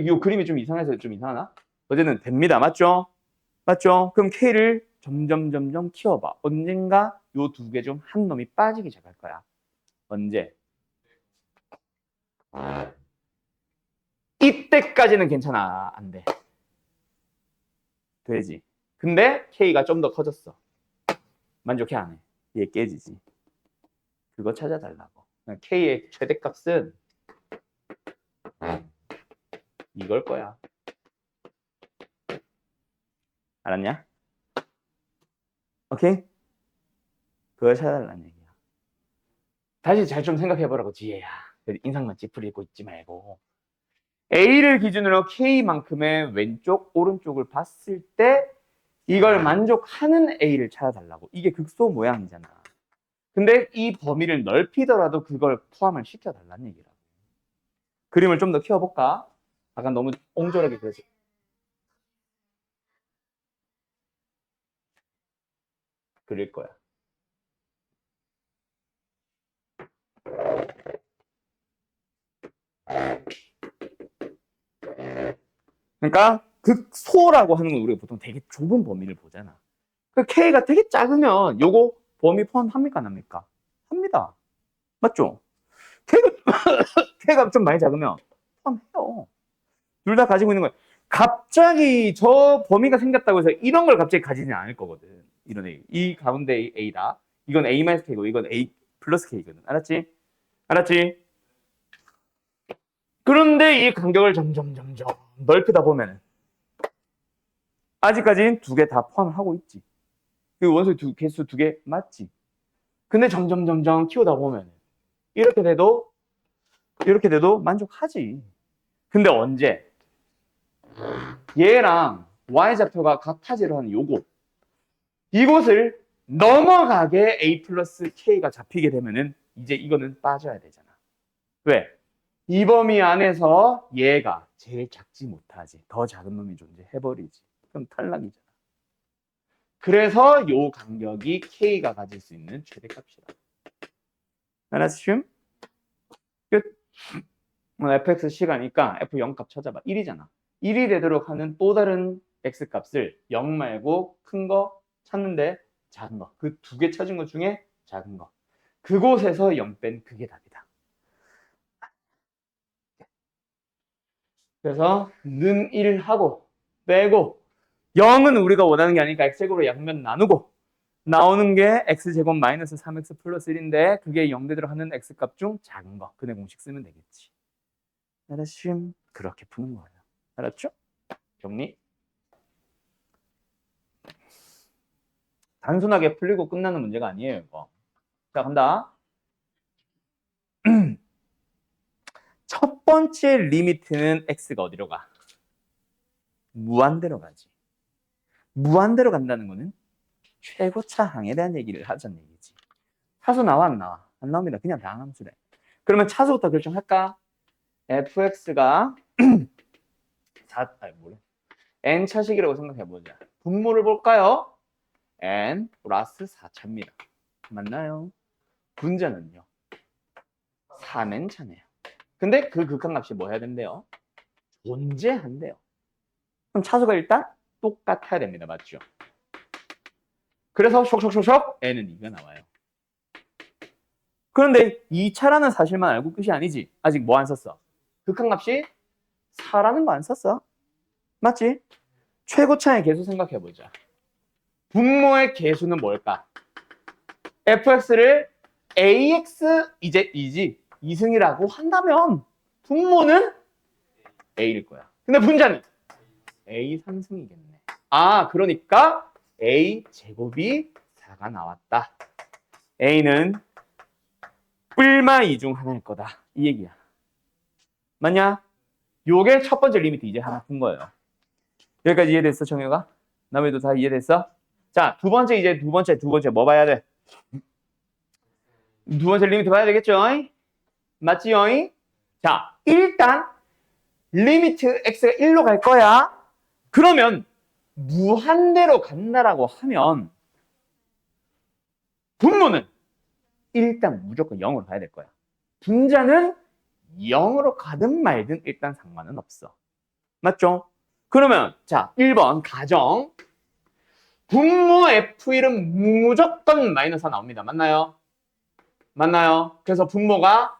요 그림이 좀 이상해서 좀 이상하나? 어쨌든 됩니다. 맞죠? 맞죠? 그럼 K를 점점 키워봐. 언젠가 요 2개 중 한 놈이 빠지기 시작할 거야. 언제? 이때까지는 괜찮아. 안 돼. 되지. 근데 K가 좀 더 커졌어. 만족해, 안 해? 얘 깨지지. 그거 찾아달라고. K의 최대값은 이걸 거야. 알았냐? 오케이? 그걸 찾아달라는 얘기야. 다시 잘 좀 생각해보라고, 지혜야. 인상만 찌푸리고 있지 말고. A를 기준으로 K만큼의 왼쪽, 오른쪽을 봤을 때 이걸 만족하는 A를 찾아달라고. 이게 극소 모양이잖아. 근데 이 범위를 넓히더라도 그걸 포함을 시켜달라는 얘기라고. 그림을 좀 더 키워볼까? 아까 너무 옹졸하게 그려서. 그릴 거야. 그러니까 극소라고 하는 건 우리가 보통 되게 좁은 범위를 보잖아. 그 K가 되게 작으면 요거 범위 포함합니까 안 합니까? 합니다. 맞죠? K가 좀 많이 작으면 포함해요. 둘 다 가지고 있는 거예요. 갑자기 저 범위가 생겼다고 해서 이런 걸 갑자기 가지는 않을 거거든. 이런 A. 이 가운데 A다. 이건 A-K고 이건 A 플러스 K거든. 알았지? 알았지? 그런데 이 간격을 점점 넓히다 보면 아직까지는 두 개 다 포함을 하고 있지. 그 원소의 개수 두 개 맞지? 근데 점점 키우다 보면 이렇게 돼도 만족하지. 근데 언제? 얘랑 y좌표가 같아지려 하는 요거 이곳을 넘어가게 a 플러스 k가 잡히게 되면은 이제 이거는 빠져야 되잖아. 왜? 이 범위 안에서 얘가 제일 작지 못하지. 더 작은 놈이 존재해버리지. 그럼 탈락이잖아. 그래서 요 간격이 k가 가질 수 있는 최대값이다. 알았음? 끝. fx 시가니까 f 0값 찾아봐. 1이잖아. 1이 되도록 하는 또 다른 x값을 0 말고 큰 거 찾는데 작은 거. 그 두 개 찾은 것 중에 작은 거. 그곳에서 0 뺀 그게 답이다. 그래서 는 1하고 빼고 0은 우리가 원하는 게 아니니까 x제곱으로 양면 나누고 나오는 게 x제곱 마이너스 3x 플러스 1인데 그게 0 되도록 하는 x값 중 작은 거. 근의 공식 쓰면 되겠지. 알았음? 그렇게 푸는 거예요. 알았죠? 정리. 단순하게 풀리고 끝나는 문제가 아니에요, 이거. 자, 간다. 첫 번째 리미트는 x가 어디로 가? 무한대로 가지. 무한대로 간다는 거는 최고차 항에 대한 얘기를 하자는 얘기지. 차수 나와 안 나와? 안 나옵니다. 그냥 다항함수래. 그러면 차수부터 결정할까? fx가 n 차식이라고 생각해보자. 분모를 볼까요? n 플러스 4차입니다. 맞나요? 분자는요? 3n 차네요. 근데 그 극한값이 뭐 해야 된대요? 존재한대요. 그럼 차수가 일단 똑같아야 됩니다. 맞죠? 그래서 쇽 n은 2가 나와요. 그런데 2차라는 사실만 알고 끝이 아니지. 아직 뭐 안 썼어? 극한값이 4라는 거 안 썼어. 맞지? 최고차의 개수 생각해보자. 분모의 개수는 뭘까? fx를 ax 이제 2지. 2승이라고 한다면 분모는 a일 거야. 근데 분자는 a 3승이겠네. 아, 그러니까 a 제곱이 4가 나왔다. a는 뿔마 2 중 하나일 거다. 이 얘기야. 맞냐? 요게 첫 번째 리미트 이제 하나 푼 거예요. 여기까지 이해됐어, 정효가? 남의도 다 이해됐어? 자, 두 번째 뭐 봐야 돼? 두 번째 리미트 봐야 되겠죠? 맞지요? 자, 일단 리미트 x가 1로 갈 거야. 그러면 무한대로 간다라고 하면 분모는 일단 무조건 0으로 가야 될 거야. 분자는 0으로 가든 말든 일단 상관은 없어. 맞죠? 그러면 자, 1번 가정 분모 F1은 무조건 마이너스 4 나옵니다. 맞나요? 맞나요? 그래서 분모가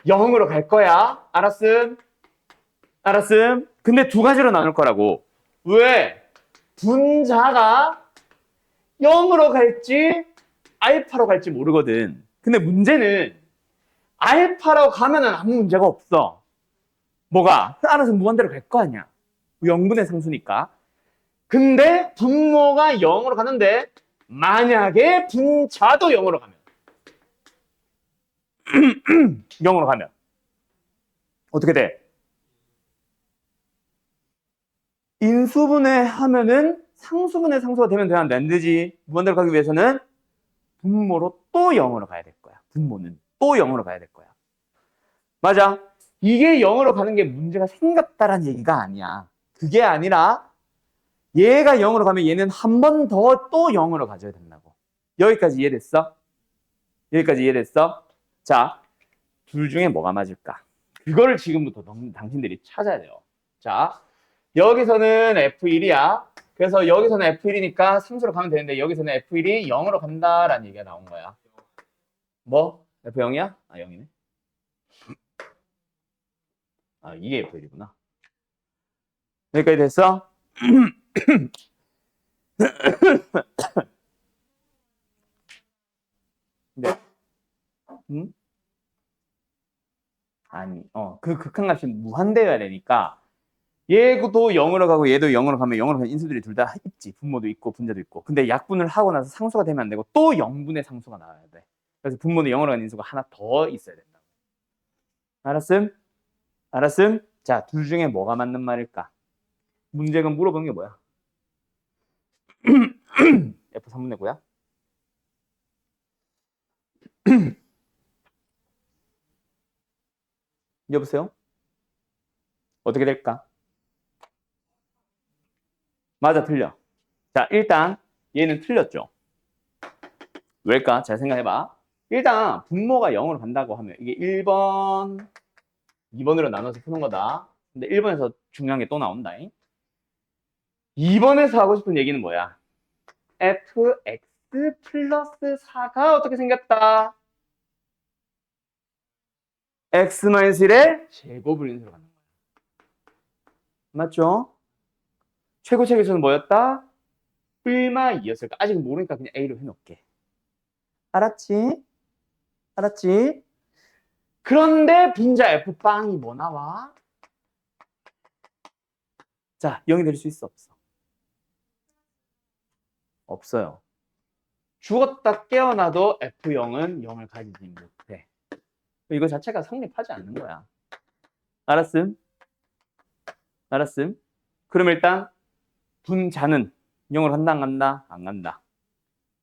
0으로 갈 거야. 알았음? 알았음? 근데 두 가지로 나눌 거라고. 왜? 분자가 0으로 갈지 알파로 갈지 모르거든. 근데 문제는 알파로 가면은 아무 문제가 없어. 뭐가? 알아서 무한대로 갈 거 아니야. 0분의 상수니까. 근데 분모가 0으로 가는데 만약에 분자도 0으로 가면 0으로 가면 어떻게 돼? 인수분해 하면은 상수분해 상수가 되면 되는데 안 되지. 무한대로 가기 위해서는 분모로 또 0으로 가야 될 거야. 분모는 또 0으로 가야 될 거야. 맞아. 이게 0으로 가는 게 문제가 생겼다라는 얘기가 아니야. 그게 아니라 얘가 0으로 가면 얘는 한 번 더 또 0으로 가져야 된다고. 여기까지 이해됐어? 여기까지 이해됐어? 자, 둘 중에 뭐가 맞을까? 그거를 지금부터 당신들이 찾아야 돼요. 자, 여기서는 F1이야. 그래서 여기서는 F1이니까 상수로 가면 되는데 여기서는 F1이 0으로 간다라는 얘기가 나온 거야. 뭐? F0이야? 아, 0이네. 아, 이게 F1이구나. 여기까지 됐어? 네. 아니, 그 극한값이 무한대여야 되니까 얘도 0으로 가고 얘도 0으로 가면 0으로 가는 인수들이 둘 다 있지. 분모도 있고 분자도 있고. 근데 약분을 하고 나서 상수가 되면 안 되고 또 0분의 상수가 나와야 돼. 그래서 분모는 0으로 가는 인수가 하나 더 있어야 된다. 알았음? 알았음? 자, 둘 중에 뭐가 맞는 말일까? 문제가 물어보는 게 뭐야? F3분의 9야? 여보세요? 어떻게 될까? 맞아, 틀려. 자, 일단 얘는 틀렸죠. 왜일까? 잘 생각해봐. 일단 분모가 0으로 간다고 하면 이게 1번, 2번으로 나눠서 푸는 거다. 근데 1번에서 중요한 게 또 나온다. 2번에서 하고 싶은 얘기는 뭐야? fx 플러스 4가 어떻게 생겼다? x-1의 제곱을 인수로 가는 거야. 맞죠? 최고책에서는 뭐였다? 1마2였을까? 아직 모르니까 그냥 A로 해놓을게. 알았지? 알았지? 그런데 분자 F빵이 뭐 나와? 자, 0이 될 수 있어, 없어? 없어요. 죽었다 깨어나도 F0은 0을 가지지 못해. 이거 자체가 성립하지 않는 거야. 알았음? 알았음? 그럼 일단 분자는 0으로 간다 안 간다? 안 간다.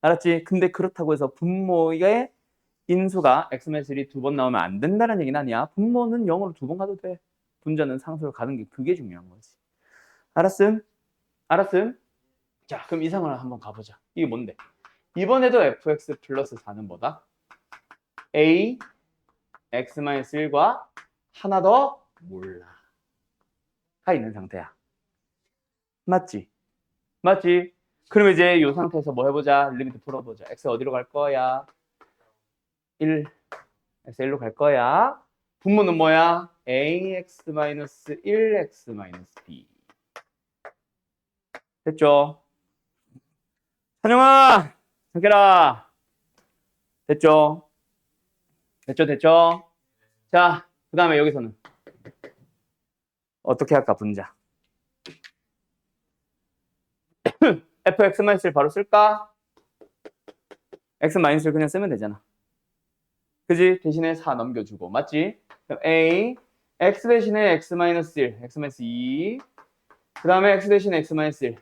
알았지? 근데 그렇다고 해서 분모의 인수가 x맨3 두 번 나오면 안 된다는 얘기는 아니야. 분모는 0으로 두 번 가도 돼. 분자는 상수로 가는 게 그게 중요한 거지. 알았음? 알았음? 자, 그럼 이상을 한번 가보자. 이게 뭔데? 이번에도 fx 플러스 4는 뭐다? a x-1과 하나 더 몰라 가 있는 상태야. 맞지? 맞지? 그럼 이제 이 상태에서 뭐 해보자. 리미트 풀어보자. x 어디로 갈 거야? 1. x 1로 갈 거야. 분모는 뭐야? ax-1, x-b. 됐죠? 찬영아! 성결아! 됐죠? 됐죠? 됐죠? 자, 그 다음에 여기서는 어떻게 할까, 분자. fx-를 바로 쓸까? x-를 그냥 쓰면 되잖아. 그지? 대신에 4 넘겨주고. 맞지? 그럼 a, x 대신에 x-1, x-2. 그 다음에 x 대신에 x-1,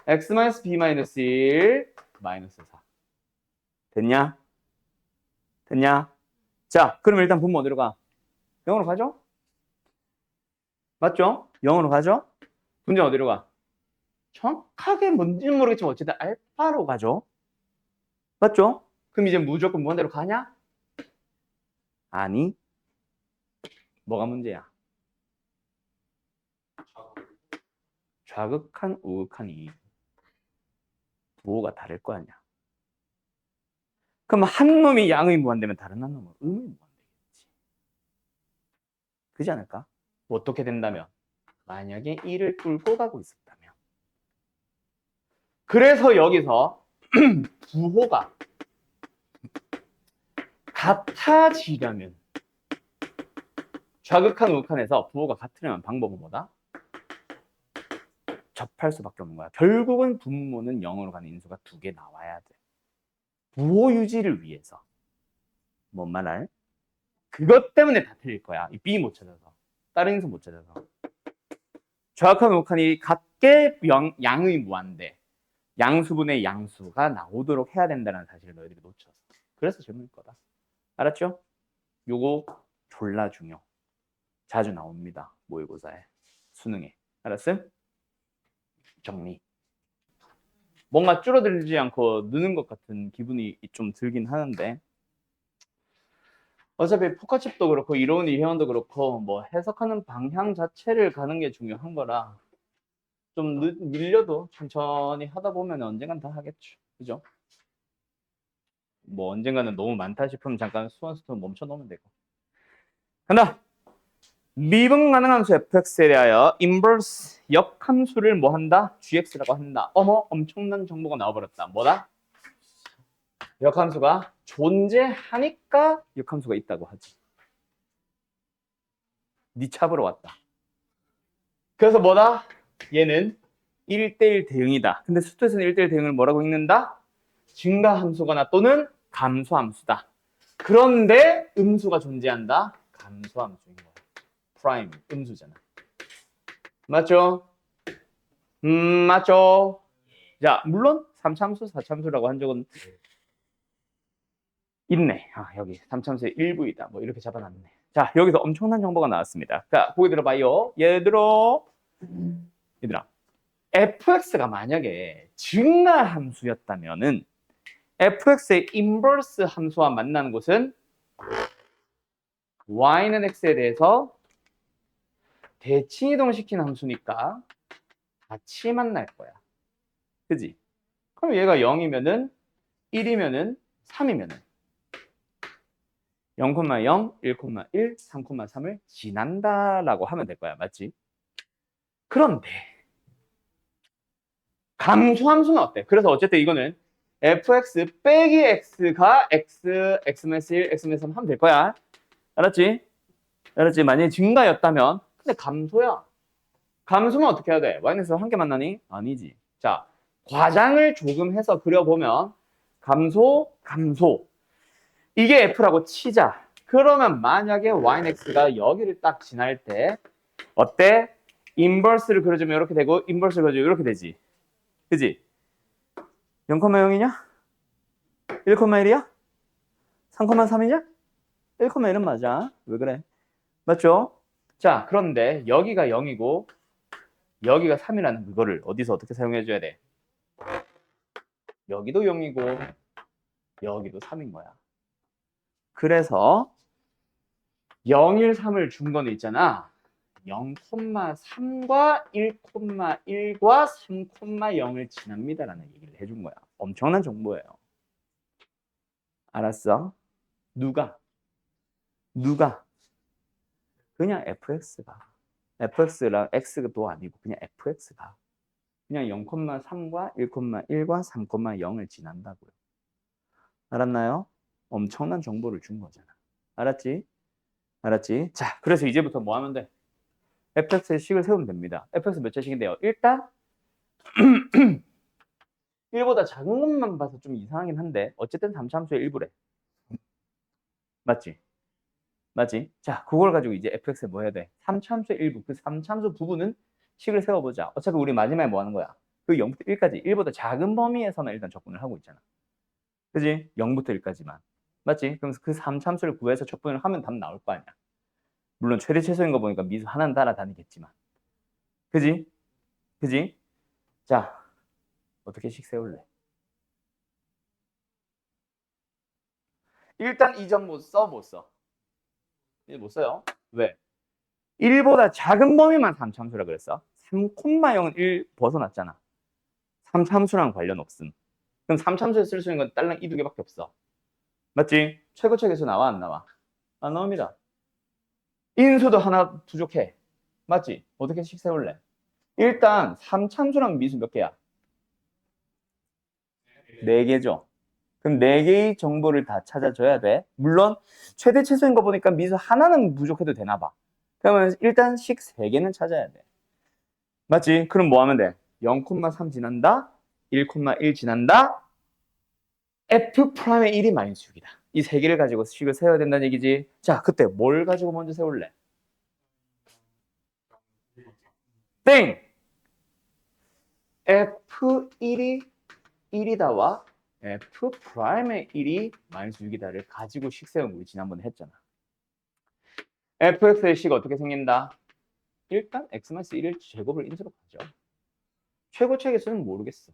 x-b-1, 마이너스 4. 됐냐? 됐냐? 자, 그럼 일단 분모 어디로 가? 0으로 가죠? 맞죠? 0으로 가죠? 분자 어디로 가? 정확하게 뭔지는 모르겠지만 어쨌든 알파로 가죠? 맞죠? 그럼 이제 무조건 무한대로 가냐? 아니. 뭐가 문제야? 좌극한, 우극한이 부호가 다를 거 아니야. 그럼 한 놈이 양의 무한대면 다른 한 놈은 음의 무한대겠지. 그지 않을까? 어떻게 된다면? 만약에 1을 뚫고 가고 있었다면. 그래서 여기서 부호가 같아지려면 좌극한 우극한에서 부호가 같으려면 방법은 뭐다? 접할 수밖에 없는 거야. 결국은 분모는 0으로 가는 인수가 2개 나와야 돼. 부호 유지를 위해서. 뭔 말할? 그것 때문에 다 틀릴 거야. 이 B 못 찾아서. 다른 인수 못 찾아서. 정확한 우칸이 같게 양의 무한대. 양수분의 양수가 나오도록 해야 된다는 사실을 너희들이 놓쳤어. 그래서 질문일 거다. 알았죠? 요거 졸라 중요. 자주 나옵니다. 모의고사에. 수능에. 알았어요? 정리. 뭔가 줄어들지 않고 느는 것 같은 기분이 좀 들긴 하는데 어차피 포카칩도 그렇고 이로운 이해원도 그렇고 뭐 해석하는 방향 자체를 가는 게 중요한 거라 좀 밀려도 천천히 하다 보면 언젠간 다 하겠죠. 그죠? 뭐 언젠가는 너무 많다 싶으면 잠깐 수완수통 멈춰 놓으면 되고. 간다. 미분 가능한 수 fx에 대하여 인버스 역함수를 뭐 한다? gx라고 한다. 어머, 엄청난 정보가 나와버렸다. 뭐다? 역함수가 존재하니까 역함수가 있다고 하지. 니 찹으로 왔다. 그래서 뭐다? 얘는 1대1 대응이다. 근데 수투에서는 1대1 대응을 뭐라고 읽는다? 증가함수거나 또는 감소함수다. 그런데 음수가 존재한다? 감소함수인 거야. 프라임, 음수잖아. 맞죠? 맞죠? 자, 물론 3참수, 4참수라고 한 적은 있네. 아, 여기 3참수의 일부이다. 뭐 이렇게 잡아놨네. 자, 여기서 엄청난 정보가 나왔습니다. 자, 보기 들어봐요. 얘들아, fx가 만약에 증가함수였다면은 fx의 인버스 함수와 만나는 곳은 y는 x에 대해서 대칭이동시킨 함수니까 같이 만날 거야. 그지? 그럼 얘가 0이면은 1이면은 3이면은 0,0, 1,1, 3,3을 지난다라고 하면 될 거야. 맞지? 그런데 감소함수는 어때? 그래서 어쨌든 이거는 fx 빼기 x가 x, x-1, x-3 하면 될 거야. 알았지? 알았지? 만약에 증가였다면 근데 감소야. 감소면 어떻게 해야 돼? y에서 한 개 만나니? 아니지. 자, 과장을 조금 해서 그려보면 감소, 감소. 이게 f라고 치자. 그러면 만약에 yx가 여기를 딱 지날 때 어때? 인버스를 그려주면 이렇게 되고 인버스를 그려주면 이렇게 되지. 그지? 0,0이냐? 1,1이야? 3,3이냐? 1,1은 맞아. 왜 그래? 맞죠? 자, 그런데 여기가 0이고 여기가 3이라는 그거를 어디서 어떻게 사용해줘야 돼? 여기도 0이고 여기도 3인 거야. 그래서 0, 1, 3을 준 거는 있잖아. 0,3과 1,1과 3,0을 지납니다라는 얘기를 해준 거야. 엄청난 정보예요. 알았어? 누가? 그냥 fx가. fx랑 x도 아니고 그냥 fx가. 그냥 0,3과 1,1과 3,0을 지난다고요. 알았나요? 엄청난 정보를 준 거잖아. 알았지? 알았지? 자, 그래서 이제부터 뭐 하면 돼? fx의 식을 세우면 됩니다. fx 몇 차식인데요? 일단 1보다 작은 것만 봐서 좀 이상하긴 한데 어쨌든 3참수의 일부래. 맞지? 맞지? 자, 그걸 가지고 이제 fx에 뭐 해야 돼? 3참수의 일부, 그 3참수 부분은 식을 세워보자. 어차피 우리 마지막에 뭐 하는 거야? 그 0부터 1까지 1보다 작은 범위에서만 일단 접근을 하고 있잖아. 그지? 0부터 1까지만. 맞지? 그럼 그 3참수를 구해서 접근을 하면 답 나올 거 아니야. 물론 최대 최소인 거 보니까 미수 하나는 따라다니겠지만. 그지? 그지? 자, 어떻게 식 세울래? 일단 이 점 못 써, 못 써. 못 써요. 왜? 1보다 작은 범위만 3참수라 그랬어. 3,0은 1 벗어났잖아. 3참수랑 관련 없음. 그럼 3참수에 쓸 수 있는 건 딸랑 이 두 개밖에 없어. 맞지? 최고책에서 나와 안 나와? 안 나옵니다. 인수도 하나 부족해. 맞지? 어떻게 식 세울래? 일단 3참수랑 미수 몇 개야? 4개죠. 그럼 4개의 정보를 다 찾아줘야 돼. 물론 최대 최소인 거 보니까 미수 하나는 부족해도 되나 봐. 그러면 일단 식 3개는 찾아야 돼. 맞지? 그럼 뭐 하면 돼? 0,3 지난다. 1,1 지난다. F'의 1이 마이너스 6이다. 이 세 개를 가지고 식을 세워야 된다는 얘기지. 자, 그때 뭘 가지고 먼저 세울래? 땡! F1이 1이다와 F'의 1이 마이너스 6이다를 가지고 식 세운 거 우리 지난번에 했잖아. fx의 식 어떻게 생긴다? 일단 x-1을 제곱을 인수로 가죠. 최고체 개수는 모르겠어.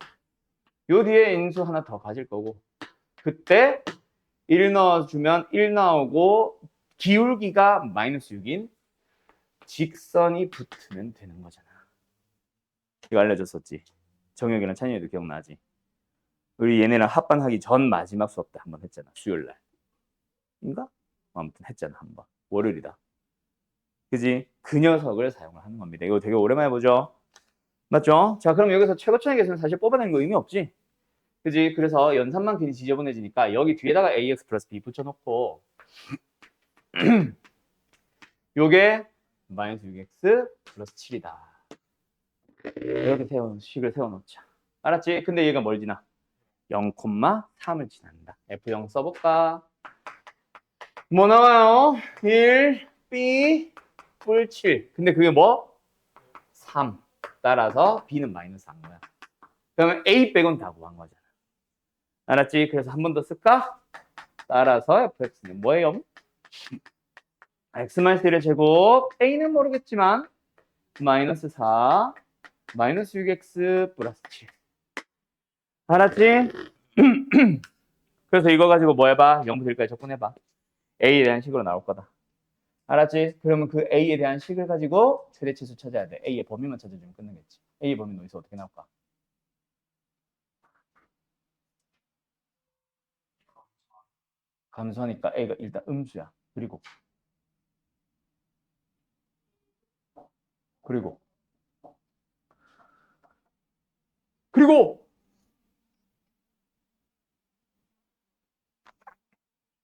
요 뒤에 인수 하나 더 가질 거고 그때 1 넣어주면 1 나오고 기울기가 마이너스 6인 직선이 붙으면 되는 거잖아. 이거 알려줬었지. 정혁이랑 찬이도 기억나지? 우리 얘네랑 합반하기 전 마지막 수업 때 한번 했잖아. 수요일날. 인가? 아무튼 했잖아. 한번. 월요일이다. 그지? 그 녀석을 사용을 하는 겁니다. 이거 되게 오랜만에 보죠? 맞죠? 자, 그럼 여기서 최고차의 개수는 사실 뽑아내는 거 의미 없지? 그지? 그래서 연산만 괜히 지저분해지니까 여기 뒤에다가 ax 플러스 b 붙여놓고 요게 마이너스 6x 플러스 7이다. 이렇게 식을 세워놓자. 알았지? 근데 얘가 뭘 지나? 0,3을 지난다. F0 써볼까? 뭐 나와요? 1, B, 뿔 7. 근데 그게 뭐? 3. 따라서 B는 마이너스 4인 거야. 그러면 A 빼곤 다 구한 거잖아. 알았지? 그래서 한 번 더 쓸까? 따라서 fx는 뭐예요? x-1의 제곱 a는 모르겠지만 마이너스 4 마이너스 6x 플러스 7 알았지? 그래서 이거 가지고 뭐 해봐? 0부터 1까지 적분해봐. a에 대한 식으로 나올 거다. 알았지? 그러면 그 a에 대한 식을 가지고 최대치수 찾아야 돼. a의 범위만 찾아주면 끝나겠지. a의 범위는 어디서 어떻게 나올까? 감소하니까 a가 일단 음수야. 그리고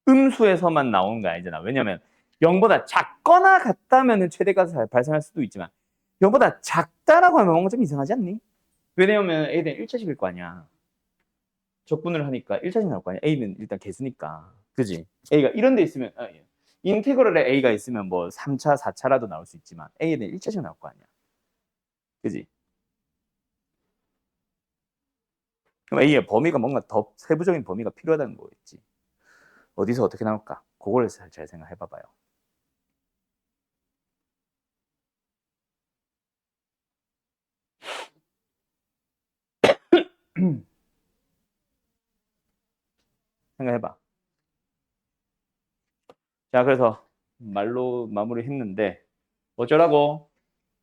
음수에서만 나오는 거 아니잖아. 왜냐면 0보다 작거나 같다면 최대가가 발생할 수도 있지만 0보다 작다라고 하면 뭔가 좀 이상하지 않니? 왜냐면 A는 1차식일 거 아니야. 적분을 하니까 1차식 나올 거 아니야. A는 일단 개수니까. 그지? A가 이런 데 있으면 인테그럴에 A가 있으면 뭐 3차, 4차라도 나올 수 있지만 A는 1차식 나올 거 아니야. 그지? 그럼 A의 범위가 뭔가 더 세부적인 범위가 필요하다는 거겠지. 어디서 어떻게 나올까? 그걸 잘 생각해 봐봐요. 생각해봐. 자, 그래서 말로 마무리 했는데 어쩌라고?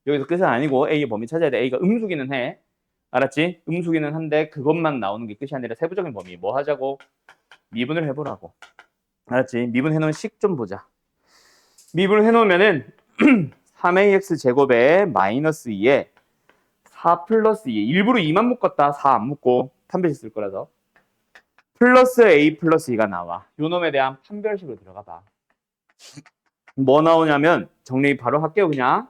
여기서 끝은 아니고 A의 범위 찾아야 돼. A가 음수기는 해. 알았지? 음수기는 한데 그것만 나오는 게 끝이 아니라 세부적인 범위 뭐 하자고? 미분을 해보라고. 알았지? 미분해놓은 식 좀 보자. 미분을 해놓으면은 3ax 제곱에 마이너스 2에 4 플러스 2 일부러 2만 묶었다. 4 안 묶고 판별식 쓸 거라서 플러스 a 플러스 2가 나와. 요 놈에 대한 판별식으로 들어가 봐. 뭐 나오냐면 정리 바로 할게요. 그냥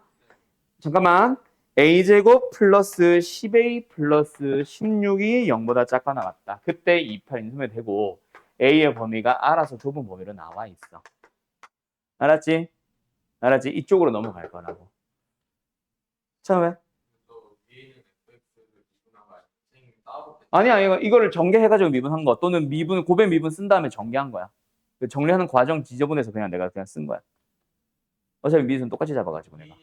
잠깐만 a제곱 플러스 10a 플러스 16이 0보다 작거나 같다. 그때 28 인수면 되고 a의 범위가 알아서 좁은 범위로 나와 있어. 알았지? 알았지? 이쪽으로 넘어갈 거라고. 처음에? 아니야, 이거를 전개해가지고 미분한 거 또는 미분 고배 미분 쓴 다음에 전개한 거야. 정리하는 과정 지저분해서 그냥 내가 그냥 쓴 거야. 어차피 미분 똑같이 잡아가지고 내가.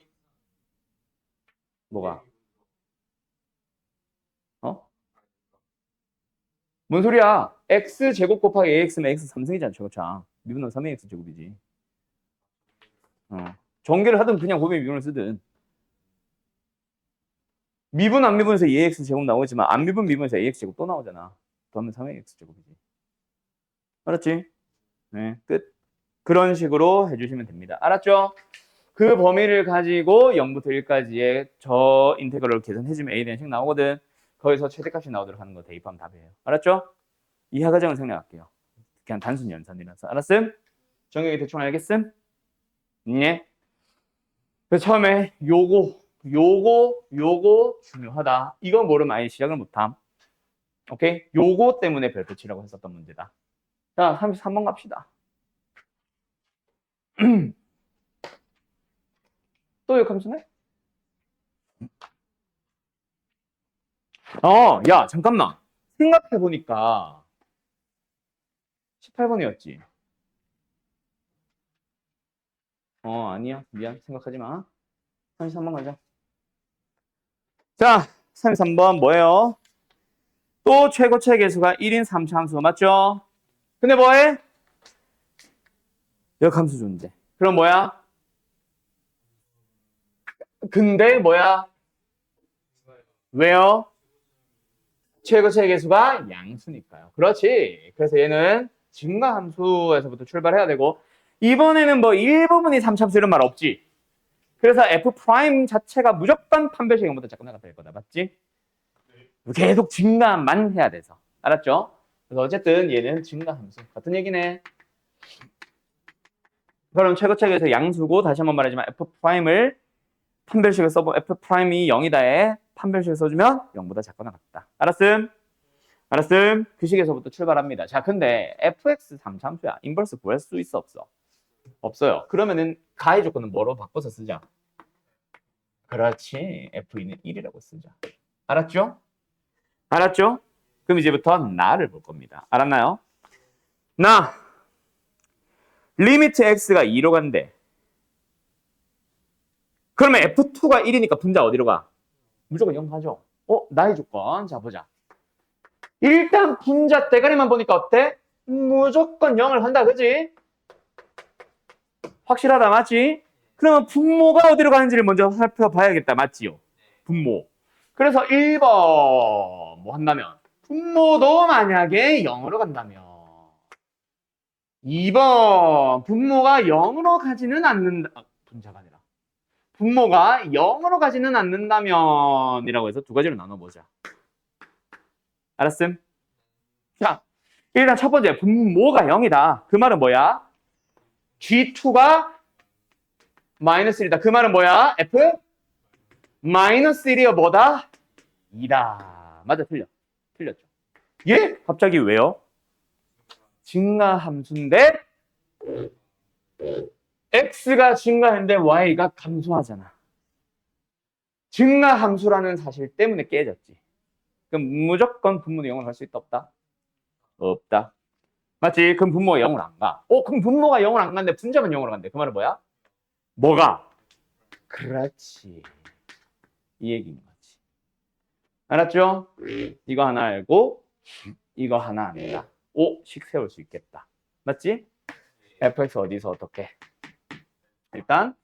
뭐가? 어? 뭔 소리야? x 제곱 곱하기 ax면 x 3승이잖아, 저거참. 미분은 3ax 제곱이지. 전개를 하든 그냥 고배 미분을 쓰든. 미분 안 미분에서 2ax 제곱 나오지만 안 미분 미분에서 ax 제곱 또 나오잖아. 더하면 3ax 제곱이지. 알았지? 네, 끝. 그런 식으로 해주시면 됩니다. 알았죠? 그 범위를 가지고 0부터 1까지의 저 인테그럴을 계산해주면 A에 대한 식 나오거든. 거기서 최대값이 나오도록 하는 거 대입하면 답이에요. 알았죠? 이하 과정은 생략할게요. 그냥 단순 연산이라서. 알았음? 정혁이 대충 알겠음? 네. 그래서 처음에 요거 요거 중요하다. 이거 모르면 아예 시작을 못함. 오케이? 요거 때문에 별표 치라고 했었던 문제다. 자, 33번 갑시다. 또 역함수네? 야, 잠깐만. 생각해보니까 18번이었지. 아니야. 미안. 생각하지 마. 33번 가자. 자, 33번 뭐예요? 또 최고차의 개수가 1인 3차 함수 맞죠? 근데 뭐해? 역함수 존재. 그럼 뭐야? 근데 뭐야? 왜요? 최고차의 개수가 양수니까요. 그렇지. 그래서 얘는 증가함수에서부터 출발해야 되고 이번에는 뭐 일부분이 3차함수 이런 말 없지. 그래서 F 프라임 자체가 무조건 판별식 0보다 작거나 같다 될 거다. 맞지? 계속 증가만 해야 돼서. 알았죠? 그래서 어쨌든 얘는 증가함수. 같은 얘기네. 그럼 최고차에서 양수고 다시 한번 말하지만 F 프라임을 판별식을 써보 F 프라임이 0이다에 판별식을 써주면 0보다 작거나 같다. 알았음? 알았음? 그 식에서부터 출발합니다. 자, 근데 fx 3차함수야. 인버스 구할 수 있어 없어? 없어요. 그러면은 가해 조건은 뭐로 바꿔서 쓰자? 그렇지. f는 1이라고 쓰자. 알았죠? 알았죠? 그럼 이제부터 나를 볼 겁니다. 알았나요? 나 리미트 x가 2로 간대. 그러면 f2가 1이니까 분자 어디로 가? 무조건 0 가죠. 나의 조건. 자, 보자. 일단 분자 대가리만 보니까 어때? 무조건 0을 한다, 그지? 확실하다, 맞지? 그러면 분모가 어디로 가는지를 먼저 살펴봐야겠다, 맞지요? 분모. 그래서 1번 뭐 한다면 분모도 만약에 0으로 간다면 2번 분모가 0으로 가지는 않는다. 분자가 아니라 분모가 0으로 가지는 않는다면 이라고 해서 두 가지로 나눠보자. 알았음? 자, 일단 첫 번째 분모가 0이다. 그 말은 뭐야? G2가 마이너스 1이다. 그 말은 뭐야? F 마이너스 1이요 뭐다? 2다. 맞아, 틀려. 틀렸죠. 예? 갑자기 왜요? 증가함수인데 x가 증가했는데 y가 감소하잖아. 증가함수라는 사실 때문에 깨졌지. 그럼 무조건 분모는 0을 갈 수 있다 없다? 없다. 맞지? 그럼 분모가 0을 안 가. 그럼 분모가 0을 안 가는데 분자만 0으로 간대. 그 말은 뭐야? 뭐가? 그렇지. 이 얘기인 거지. 알았죠? 이거 하나 알고 이거 하나 안다. 식 세울 수 있겠다. 맞지? fx 어디서 어떻게? 일단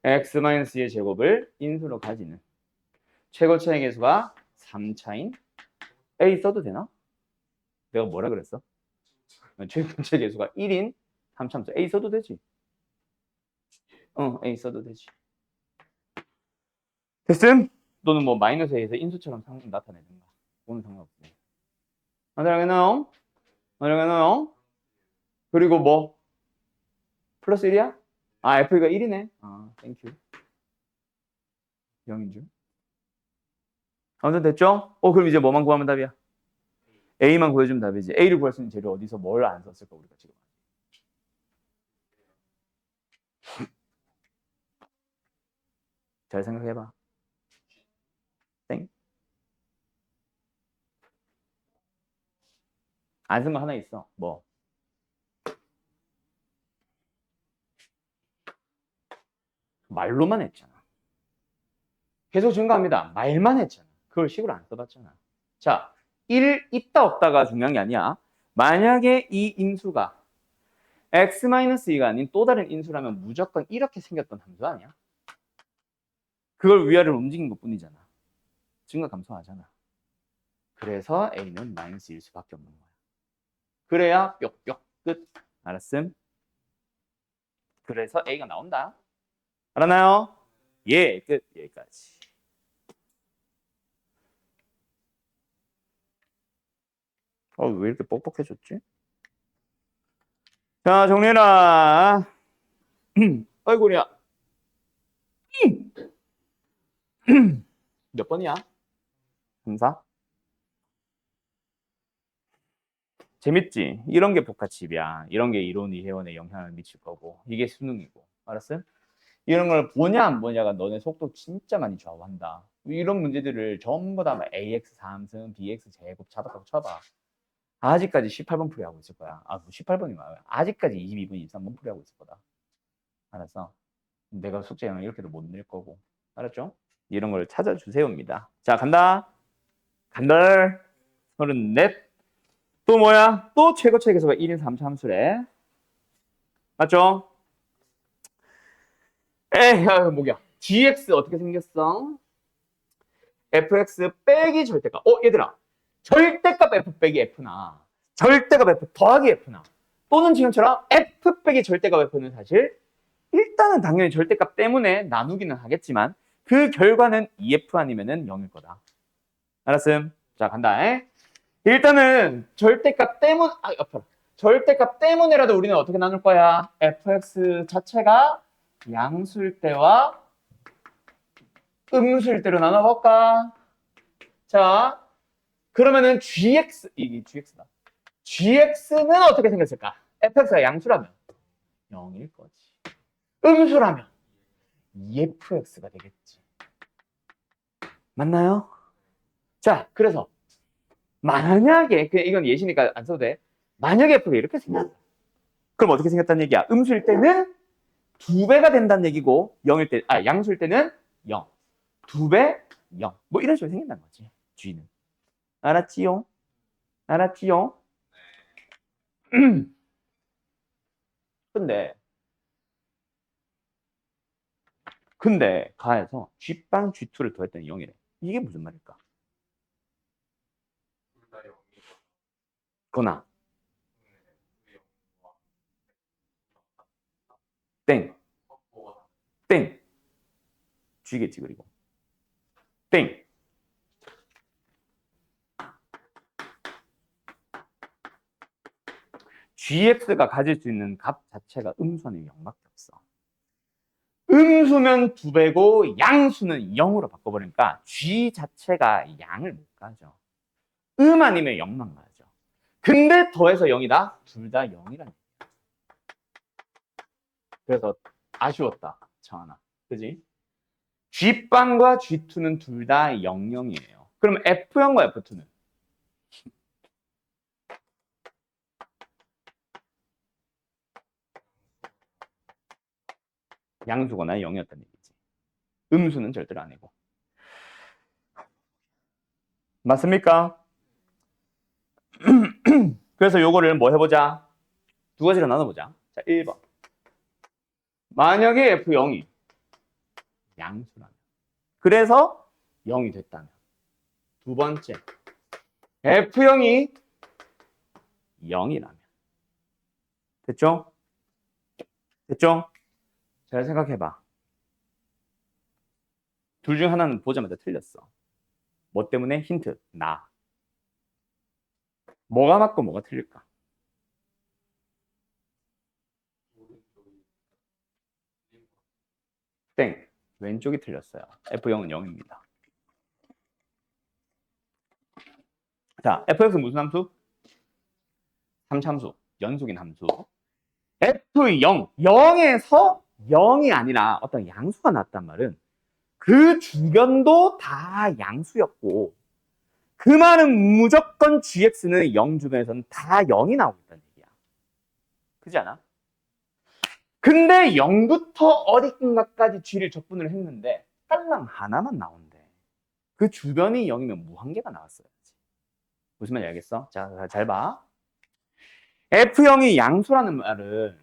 x-의 제곱을 인수로 가지는 최고차의 개수가 3차인 a 써도 되나? 내가 뭐라 그랬어? 최고차의 개수가 1인 3차함수 a 써도 되지? a 써도 되지. 됐음? 또는 뭐 마이너스 a에서 인수처럼 나타내든가. 그건 상관없네. 만들어가나요? 만들어가나요? 그리고 뭐? 플러스 1이야? f가 1이네. 땡큐. 0인 줄. 아무튼 됐죠? 그럼 이제 뭐만 구하면 답이야? A만 구해주면 답이지. A를 구할 수 있는 재료 어디서 뭘 안 썼을까 우리가 지금. 잘 생각해봐. 땡. 안 쓴 거 하나 있어. 뭐? 말로만 했잖아. 계속 증가합니다. 말만 했잖아. 그걸 식으로 안 써봤잖아. 자, 1 있다 없다가 중요한 게 아니야. 만약에 이 인수가 x-2가 아닌 또 다른 인수라면 무조건 이렇게 생겼던 함수 아니야? 그걸 위아래로 움직인 것 뿐이잖아. 증가 감소하잖아. 그래서 a는 -1일 수밖에 없는 거야. 그래야 뾱뾱 끝. 알았음? 그래서 a가 나온다. 알았나요? 예, 끝. 여기까지. 왜 이렇게 뻑뻑해졌지? 자, 정리해라. 아이고야. 몇 번이야? 3, 4? 재밌지? 이런 게 복합집이야. 이런 게 이론 이해원에 영향을 미칠 거고 이게 수능이고. 알았어? 이런 걸 보냐 안 보냐가 너네 속도 진짜 많이 좌우한다. 이런 문제들을 전부 다 AX 3승, BX 제곱 잡았다고 쳐봐. 아직까지 18번 풀이하고 있을 거야. 아, 18번이 뭐야? 아직까지 22번, 23번 풀이하고 있을 거다. 알았어? 내가 숙제는 이렇게도 못 낼 거고. 알았죠? 이런 걸 찾아주세요입니다. 자, 간다. 간다. 34. 또 뭐야? 또 최고체계수가 1인 3차 함수래. 맞죠? 에휴, 뭐야. gx 어떻게 생겼어? fx 빼기 절대값. 얘들아. 절대값 f 빼기 f나 절대값 f 더하기 f나 또는 지금처럼 f 빼기 절대값 f는 사실 일단은 당연히 절대값 때문에 나누기는 하겠지만 그 결과는 2f 아니면은 0일 거다. 알았음? 자, 간다. 일단은 절대값 때문 절대값 때문에라도 우리는 어떻게 나눌 거야? fx 자체가 양수일 때와 음수일 때로 나눠볼까? 자, 그러면은 이게 gx다. gx는 어떻게 생겼을까? fx가 양수라면 0일 거지. 음수라면 2fx가 되겠지. 맞나요? 자, 그래서 만약에 이건 예시니까 안 써도 돼. 만약에 f가 이렇게 생겼다. 그럼 어떻게 생겼다는 얘기야? 음수일 때는 2배가 된다는 얘기고 양수일 때는 0. 2배 0. 뭐 이런 식으로 생긴다는 거지. g는. 알았지요? 알았지요? 근데 가에서 G빵 G2를 더했더니 0이래. 이게 무슨 말일까? 거나 땡. 땡. G겠지 그리고. 땡. GX가 가질 수 있는 값 자체가 음수는 0밖에 없어. 음수면 2배고 양수는 0으로 바꿔버리니까 G 자체가 양을 못 가져. 아니면 0만 가죠. 근데 더해서 0이다? 둘 다 0이라는 얘기야. 그래서 아쉬웠다. 정하나. 그지? G빵과 G2는 둘 다 00이에요. 그럼 F0과 F2는? 양수거나 0이었다는 얘기지. 음수는 절대로 아니고. 맞습니까? 그래서 요거를 뭐 해보자? 두 가지로 나눠보자. 자, 1번. 만약에 F0이 양수라면. 그래서 0이 됐다면. 두 번째. F0이 0이라면. 됐죠? 됐죠? 잘 생각해봐. 둘 중 하나는 보자마자 틀렸어. 뭐 때문에? 힌트. 나. 뭐가 맞고 뭐가 틀릴까? 땡. 왼쪽이 틀렸어요. F0은 0입니다. 자, fx 무슨 함수? 3참수. 연속인 함수. F0. 0에서 0이 아니라 어떤 양수가 났단 말은 그 주변도 다 양수였고 그 말은 무조건 gx는 0 주변에서는 다 0이 나오고 있다는 얘기야. 그렇지 않아? 근데 0부터 어디인가까지 g를 적분을 했는데 딸랑 하나만 나온대. 그 주변이 0이면 무한개가 나왔어야지. 무슨 말인지 알겠어? 자, 잘 봐. F0이 양수라는 말은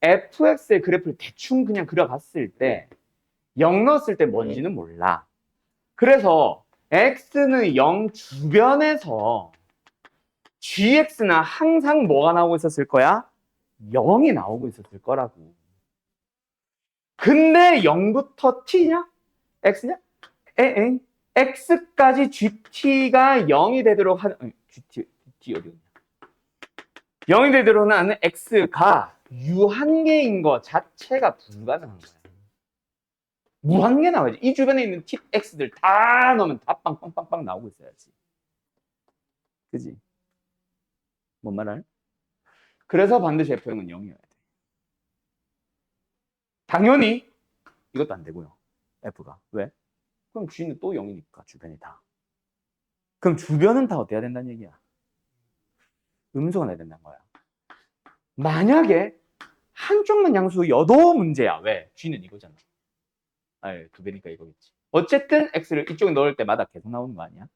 fx의 그래프를 대충 그냥 그려봤을 때 0 넣었을 때 뭔지는 몰라. 그래서 x는 0 주변에서 gx는 항상 뭐가 나오고 있었을 거야? 0이 나오고 있었을 거라고. 근데 0부터 t냐? x냐? x까지 gt가 0이 되도록 하는 gt 어디 있냐? 0이 되도록 하는 x가 유한계인 것 자체가 불가능한 거야. 무한개 나와야지. 이 주변에 있는 x들 다 넣으면 다 빵빵빵빵 나오고 있어야지. 그지? 뭔 말할? 그래서 반드시 F형은 0이어야 돼. 당연히 이것도 안 되고요. F가. 왜? 그럼 G는 또 0이니까 주변이 다. 그럼 주변은 다 어때야 된다는 얘기야? 음수가 나야 된다는 거야. 만약에 한쪽만 양수여도 문제야. 왜? G는 이거잖아. 아유, 두 배니까 이거겠지. 어쨌든 X를 이쪽에 넣을 때마다 계속 나오는 거 아니야?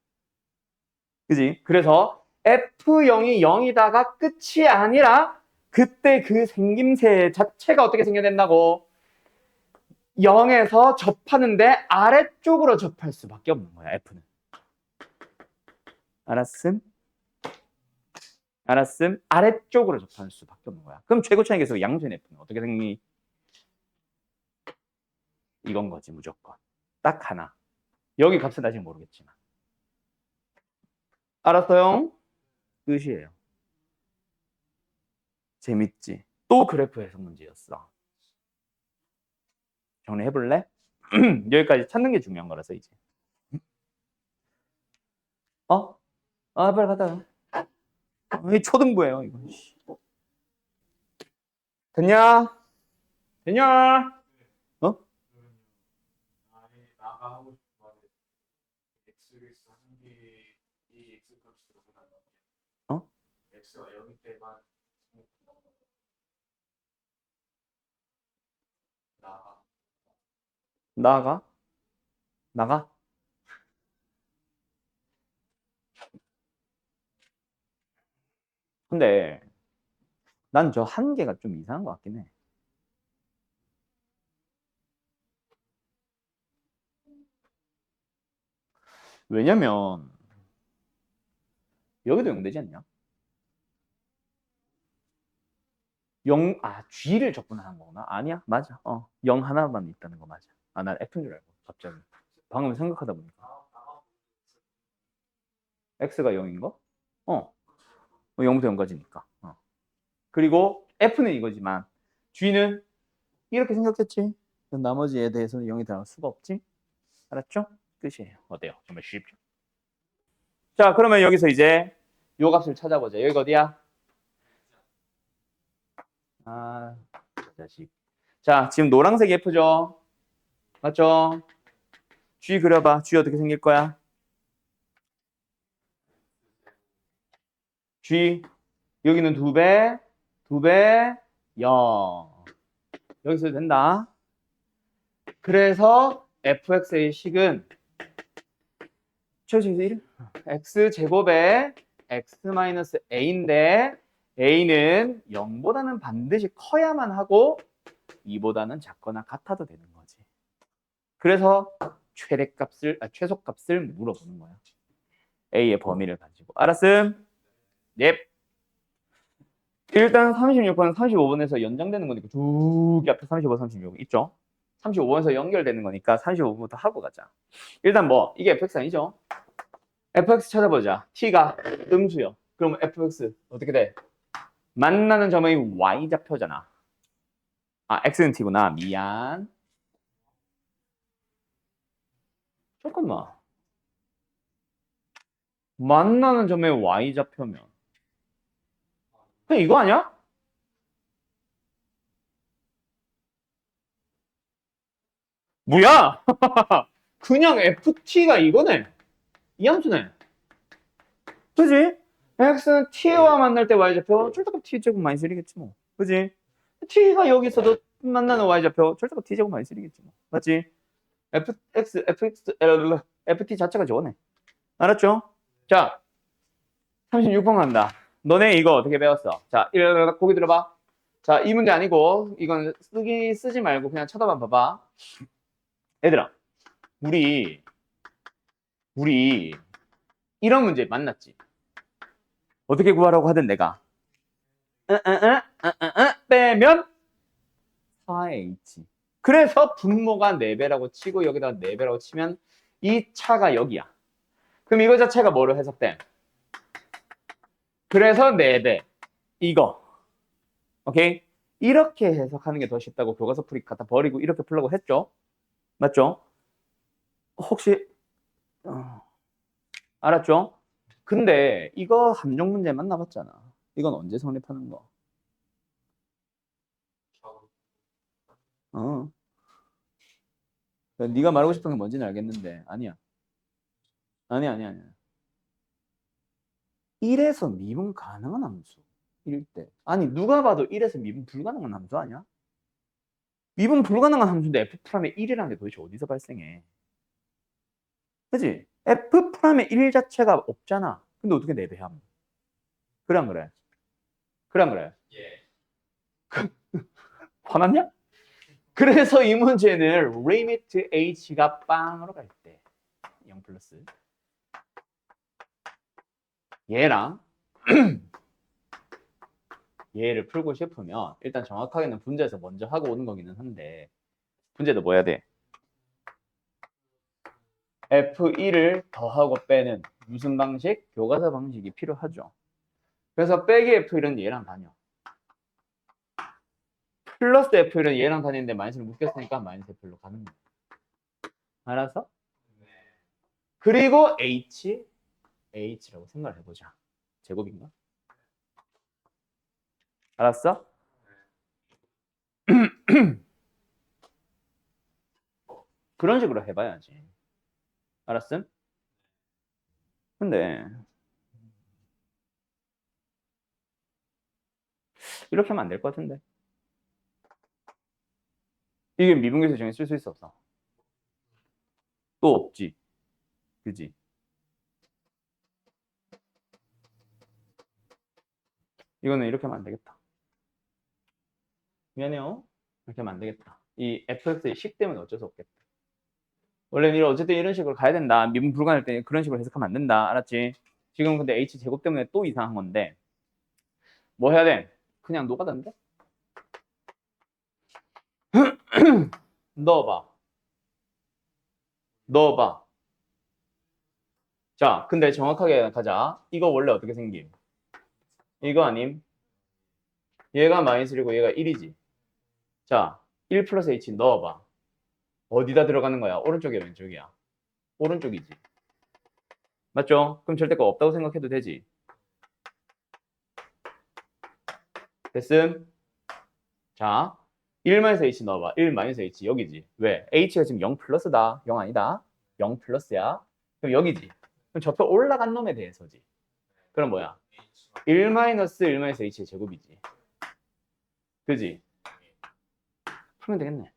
그지? 그래서 F0이 0이다가 끝이 아니라 그때 그 생김새 자체가 어떻게 생겨야 된다고? 0에서 접하는데 아래쪽으로 접할 수밖에 없는 거야, F는. 알았음? 알았음? 아래쪽으로 접할 수밖에 없는 거야. 그럼 최고 차이 계속 양수인 F는 어떻게 생기? 이건 거지, 무조건. 딱 하나. 여기 값은 아직 모르겠지만. 알았어요? 끝이에요. 재밌지? 또 그래프 해석 문제였어. 정리해볼래? 여기까지 찾는 게 중요한 거라서 이제. 어? 아, 빨리 갔다 와. 이 초등부예요, 이거. 됐냐? 됐냐? 어? 어? 나가? 나가? 근데 난 저 한 개가 좀 이상한 것 같긴 해. 왜냐면 여기도 0 되지 않냐? 0, G를 적분하는 거구나. 아니야, 맞아. 0 하나만 있다는 거 맞아. 난 F인 줄 알고, 갑자기. 방금 생각하다 보니까. X가 0인 거? 0부터 0까지니까. 그리고 F는 이거지만, G는 이렇게 생겼겠지. 나머지에 대해서는 0이 들어갈 수가 없지. 알았죠? 끝이에요. 어때요? 정말 쉽죠? 자, 그러면 여기서 이제 요 값을 찾아보자. 여기가 어디야? 자식. 자, 지금 노란색 F죠? 맞죠? G 그려봐. G 어떻게 생길 거야? G. 여기는 2배, 2배, 0. 여기서 된다. 그래서 fx의 식은 최소에서 1? x제곱에 x-a인데 a는 0보다는 반드시 커야만 하고 2보다는 작거나 같아도 되는 거지. 그래서 최소값을 물어보는 거야. a의 범위를 가지고. 알았음? 넵. 일단 36번, 35번에서 연장되는 거니까 쭉 앞에 35, 36 있죠? 35번에서 연결되는 거니까 35번부터 하고 가자. 일단 뭐 이게 fx 아니죠? fx 찾아보자. t가 음수요. 그럼 fx 어떻게 돼? 만나는 점의 y좌표잖아. x는 t구나. 미안. 잠깐만. 만나는 점의 y좌표면 그냥 이거 아니야? 뭐야? 그냥 ft가 이거네. 이 함수네. 그지? x는 t와 만날 때 y좌표 절대값 t제곱 많이 쓰리겠지 뭐. 그지? t가 여기 있어도 만나는 y좌표 절대값 t제곱 많이 쓰리겠지 뭐. 맞지? ft 자체가 저거네. 알았죠? 자, 36번 간다. 너네 이거 어떻게 배웠어? 자, 고기 들어봐. 자, 이 문제 아니고 이건 쓰지 말고 그냥 쳐다만 봐봐. 얘들아, 우리 이런 문제 만났지? 어떻게 구하라고 하든 내가 빼면 4H. 그래서 분모가 4배라고 치고 여기다가 4배라고 치면 이 차가 여기야. 그럼 이거 자체가 뭐로 해석돼? 그래서 4배. 이거. 오케이? 이렇게 해석하는 게 더 쉽다고 교과서 풀이 갖다 버리고 이렇게 풀라고 했죠? 맞죠? 혹시 알았죠? 근데 이거 함정 문제 만나봤잖아. 이건 언제 성립하는 거? 어. 네가 말하고 싶은 게 뭔지는 알겠는데 아니야. 아니야. 1에서 미분 가능한 함수. 1 때. 아니 누가 봐도 1에서 미분 불가능한 함수 아니야? 미분 불가능한 함수인데 F'의 1이라는 게 도대체 어디서 발생해? 그지? F'의 1 자체가 없잖아. 근데 어떻게 내배함? 그래 안 그래? 그래 안 그래? 예. 화났냐? 그래서 이 문제는 리미트 h가 빵으로 갈 때 0 플러스 얘랑 얘를 풀고 싶으면 일단 정확하게는 분자에서 먼저 하고 오는 거기는 한데 분자도 뭐 해야 돼? F1을 더하고 빼는 무슨 방식? 교과서 방식이 필요하죠. 그래서 빼기 F1은 얘랑 다녀. 플러스 F1은 얘랑 다니는데 마이너스를 묶였으니까 마이너스 F1로 가는 거야. 알았어? 그리고 H라고 생각을 해보자. 제곱인가? 알았어? 그런 식으로 해봐야지. 알았음? 근데 이렇게 하면 안 될 것 같은데. 이게 미분계수 중에 쓸 수 있어 없어? 또 없지. 그지? 이거는 이렇게 하면 안 되겠다. 미안해요. 이렇게 하면 안 되겠다. 이 fx의 식 때문에 어쩔 수 없겠다. 원래는 어쨌든 이런 식으로 가야 된다. 미분 불가할 때 그런 식으로 해석하면 안 된다. 알았지? 지금 근데 h 제곱 때문에 또 이상한 건데 뭐 해야 돼? 그냥 녹아던데? 넣어봐. 넣어봐. 자, 근데 정확하게 가자. 이거 원래 어떻게 생김? 이거 아님? 얘가 마이너스 1이고 얘가 1이지. 자, 1 플러스 h 넣어봐. 어디다 들어가는 거야? 오른쪽이야, 왼쪽이야? 오른쪽이지. 맞죠? 그럼 절대가 없다고 생각해도 되지. 됐음? 자, 1-h 넣어봐. 1-h 여기지. 왜? h가 지금 0 플러스다. 0 아니다. 0 플러스야. 그럼 여기지. 그럼 저표 올라간 놈에 대해서지. 그럼 뭐야? 1-1-h의 제곱이지. 그지? 풀면 되겠네.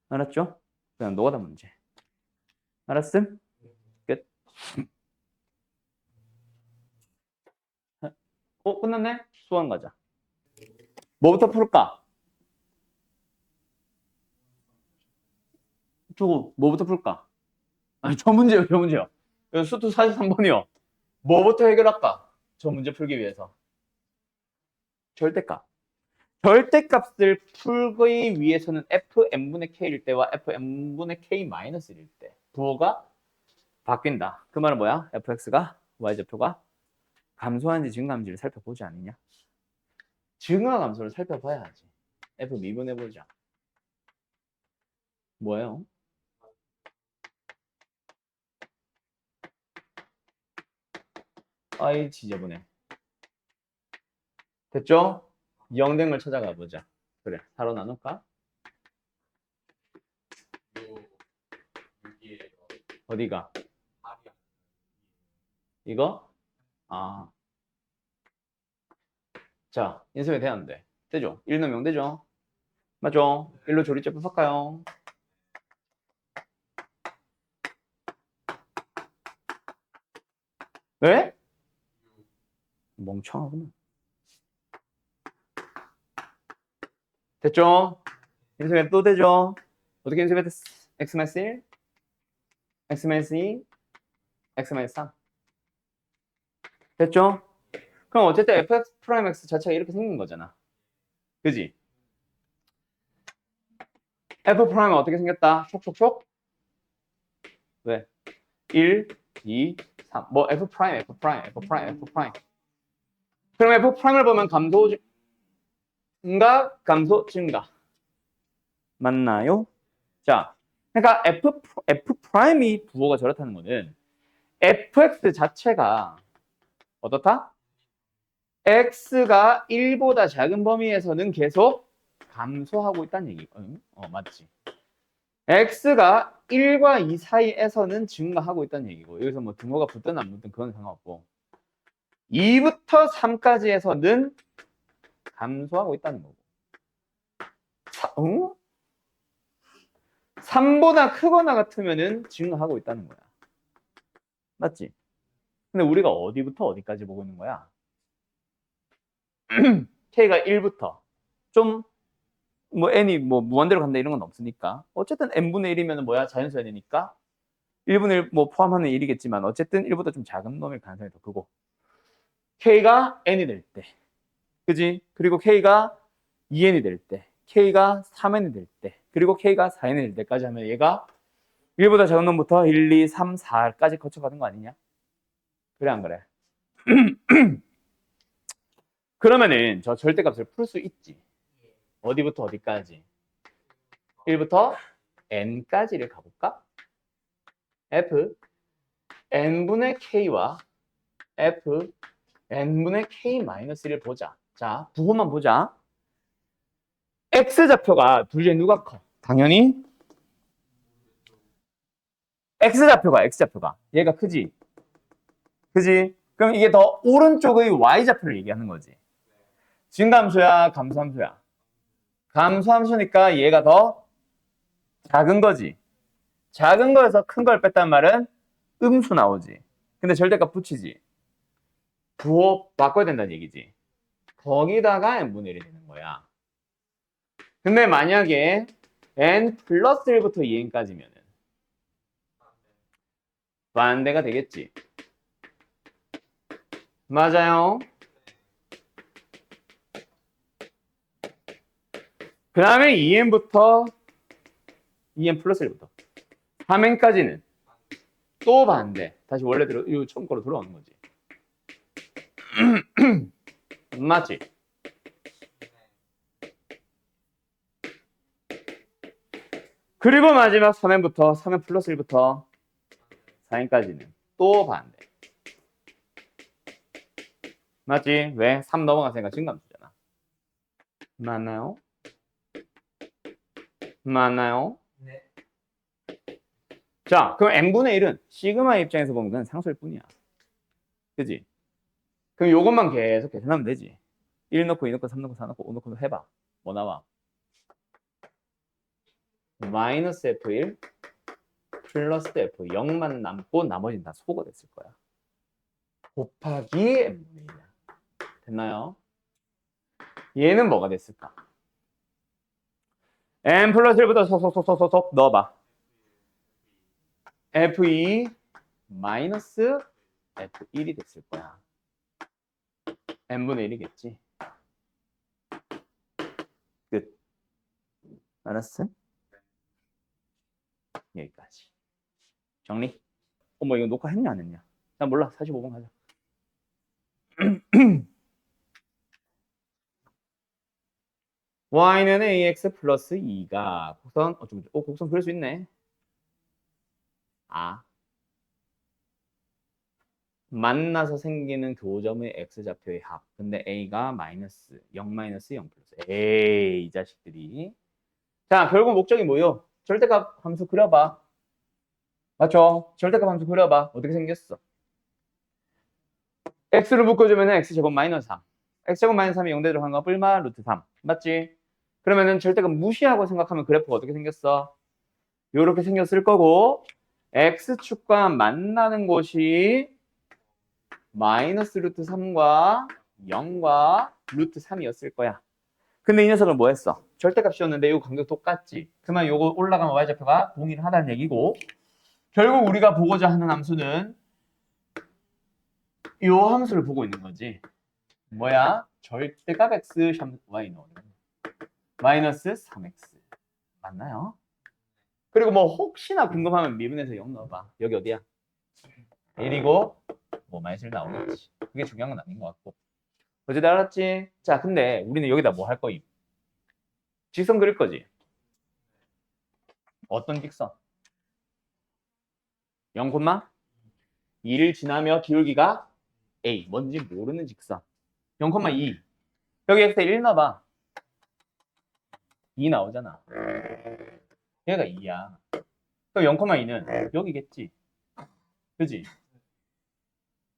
알았죠? 그냥 노가다 문제. 알았음? 끝. 끝났네? 수학 가자. 뭐부터 풀까? 저거 뭐부터 풀까? 아니 저 문제요, 저 문제요. 수투 43번이요. 뭐부터 해결할까? 저 문제 풀기 위해서. 절대값. 절대값을 풀기 위해서는 fn분의 k일 때와 fn분의 k 마이너스일 때 부호가 바뀐다. 그 말은 뭐야? fx가 y좌표가 감소하는지 증가하는지를 살펴보지 않느냐? 증가 감소를 살펴봐야지. f 미분해보자. 뭐예요? i 지저분해. 됐죠? 0된 걸 찾아가 보자. 그래, 4로 나눌까? 어디가? 이거? 아. 자, 인수에 대한데. 되죠? 1 넣으면 0 되죠? 맞죠? 1로 조리제법 할까요? 왜? 멍청하구나. 됐죠? 인수에 또 되죠? 어떻게 인수에 됐어? x-1, x-2, x-3. 됐죠? 그럼 어쨌든 fx 프라임 x 자체가 이렇게 생긴 거잖아. 그지? f 프라임은 어떻게 생겼다? 촉촉촉? 왜? 1, 2, 3. 뭐 f 프라임, f 프라임, f 프라임, f 프라임. 그럼 f 프라임을 보면 감소 증가, 감소 증가. 맞나요? 자, 그러니까 F 프라임이 부호가 저렇다는 거는 fx 자체가 어떻다? x가 1보다 작은 범위에서는 계속 감소하고 있다는 얘기. 맞지. x가 1과 2 사이에서는 증가하고 있다는 얘기고, 여기서 뭐 등호가 붙든 안 붙든 그건 상관없고, 2부터 3까지에서는 감소하고 있다는 거고. 3보다 크거나 같으면은 증가하고 있다는 거야. 맞지? 근데 우리가 어디부터 어디까지 보고 있는 거야? k가 1부터 좀 뭐 n이 뭐 무한대로 간다 이런 건 없으니까 어쨌든 n분의 1이면 뭐야? 자연수열이니까 1분의 1 뭐 포함하는 1이겠지만 어쨌든 1보다 좀 작은 놈일 가능성이 더 크고 k가 n이 될 때 그지? 그리고 k가 2n이 될 때 k가 3n이 될 때 그리고 k가 4n이 될 때까지 하면 얘가 1보다 작은 놈부터 1, 2, 3, 4까지 거쳐가는 거 아니냐? 그래 안 그래? 그러면은 저 절대값을 풀 수 있지. 어디부터 어디까지? 1부터 n까지를 가볼까? f n분의 k와 f n분의 k-1을 보자. 자, 부호만 보자. x좌표가 둘 중에 누가 커? 당연히 x좌표가 얘가 크지? 그지? 그럼 이게 더 오른쪽의 y좌표를 얘기하는 거지. 증감수야, 감소함수야? 감소함수니까 얘가 더 작은 거지. 작은 거에서 큰 걸 뺐단 말은 음수 나오지. 근데 절대값 붙이지. 부호 바꿔야 된다는 얘기지. 거기다가 n분의 1이 되는 거야. 근데 만약에 n 플러스 1부터 2n까지면은 반대가 되겠지. 맞아요. 그 다음에 2n부터 2n 플러스 1부터 3n까지는 또 반대. 다시 원래대로 이 처음 거로 돌아오는 거지. 맞지? 그리고 마지막 3n 플러스 1부터 4n까지는 또 반대. 맞지? 왜? 3 넘어갔으니까 증감수잖아. 맞나요? 맞나요? 네. 자, 그럼 n분의 1은 시그마 입장에서 보면 그냥 상수일 뿐이야. 그지? 그럼 요것만 계속 계산하면 되지. 1 넣고 2 넣고 3 넣고 4 넣고 5 넣고 해봐. 뭐 나와? 마이너스 F1 플러스 F0만 남고 나머지는 다 소거가 됐을 거야. 곱하기 n분의 1이야. 됐나요? 얘는 뭐가 됐을까? n 플러스 1부터 속속속속속 넣어봐. F2 마이너스 F1이 됐을 거야. n분의 1이겠지. 끝. 알았어? 여기까지. 정리? 어머 이거 녹화했냐 안 했냐? 난 몰라. 45분 가자. y는 ax 플러스 2가 곡선 곡선 그릴 수 있네. 아 만나서 생기는 교점의 x좌표의 합. 근데 a가 마이너스 0 마이너스 0 플러스. 에이 이 자식들이. 자 결국 목적이 뭐요? 절대값 함수 그려봐. 맞죠? 절대값 함수 그려봐. 어떻게 생겼어? x를 묶어주면 x제곱 마이너스 3. x제곱 마이너스 3이 0 되도록 한 거 뿔마 루트 3. 맞지? 그러면은 절대값 무시하고 생각하면 그래프가 어떻게 생겼어? 요렇게 생겼을 거고 x축과 만나는 곳이 마이너스 루트 3과 0과 루트 3이었을 거야. 근데 이 녀석은 뭐 했어? 절대값이었는데 이 간격 똑같지. 그러면 요거 올라가면 y좌표가 동일하다는 얘기고 결국 우리가 보고자 하는 함수는 이 함수를 보고 있는 거지. 뭐야? 절대값 x y 넣는 마이너스 3x 맞나요? 그리고 뭐 혹시나 궁금하면 미분에서 0 넣어봐. 여기 어디야? 1이고 뭐 마이너스 1 나오겠지. 그게 중요한 건 아닌 것 같고. 어제 알았지? 자, 근데 우리는 여기다 뭐 할 거임? 직선 그릴 거지. 어떤 직선? 0,2를 지나며 기울기가 A. 뭔지 모르는 직선. 0,2. 여기 x에 1 넣어봐. 2 나오잖아. 얘가 2야. 그럼 0,2는 여기겠지. 그지?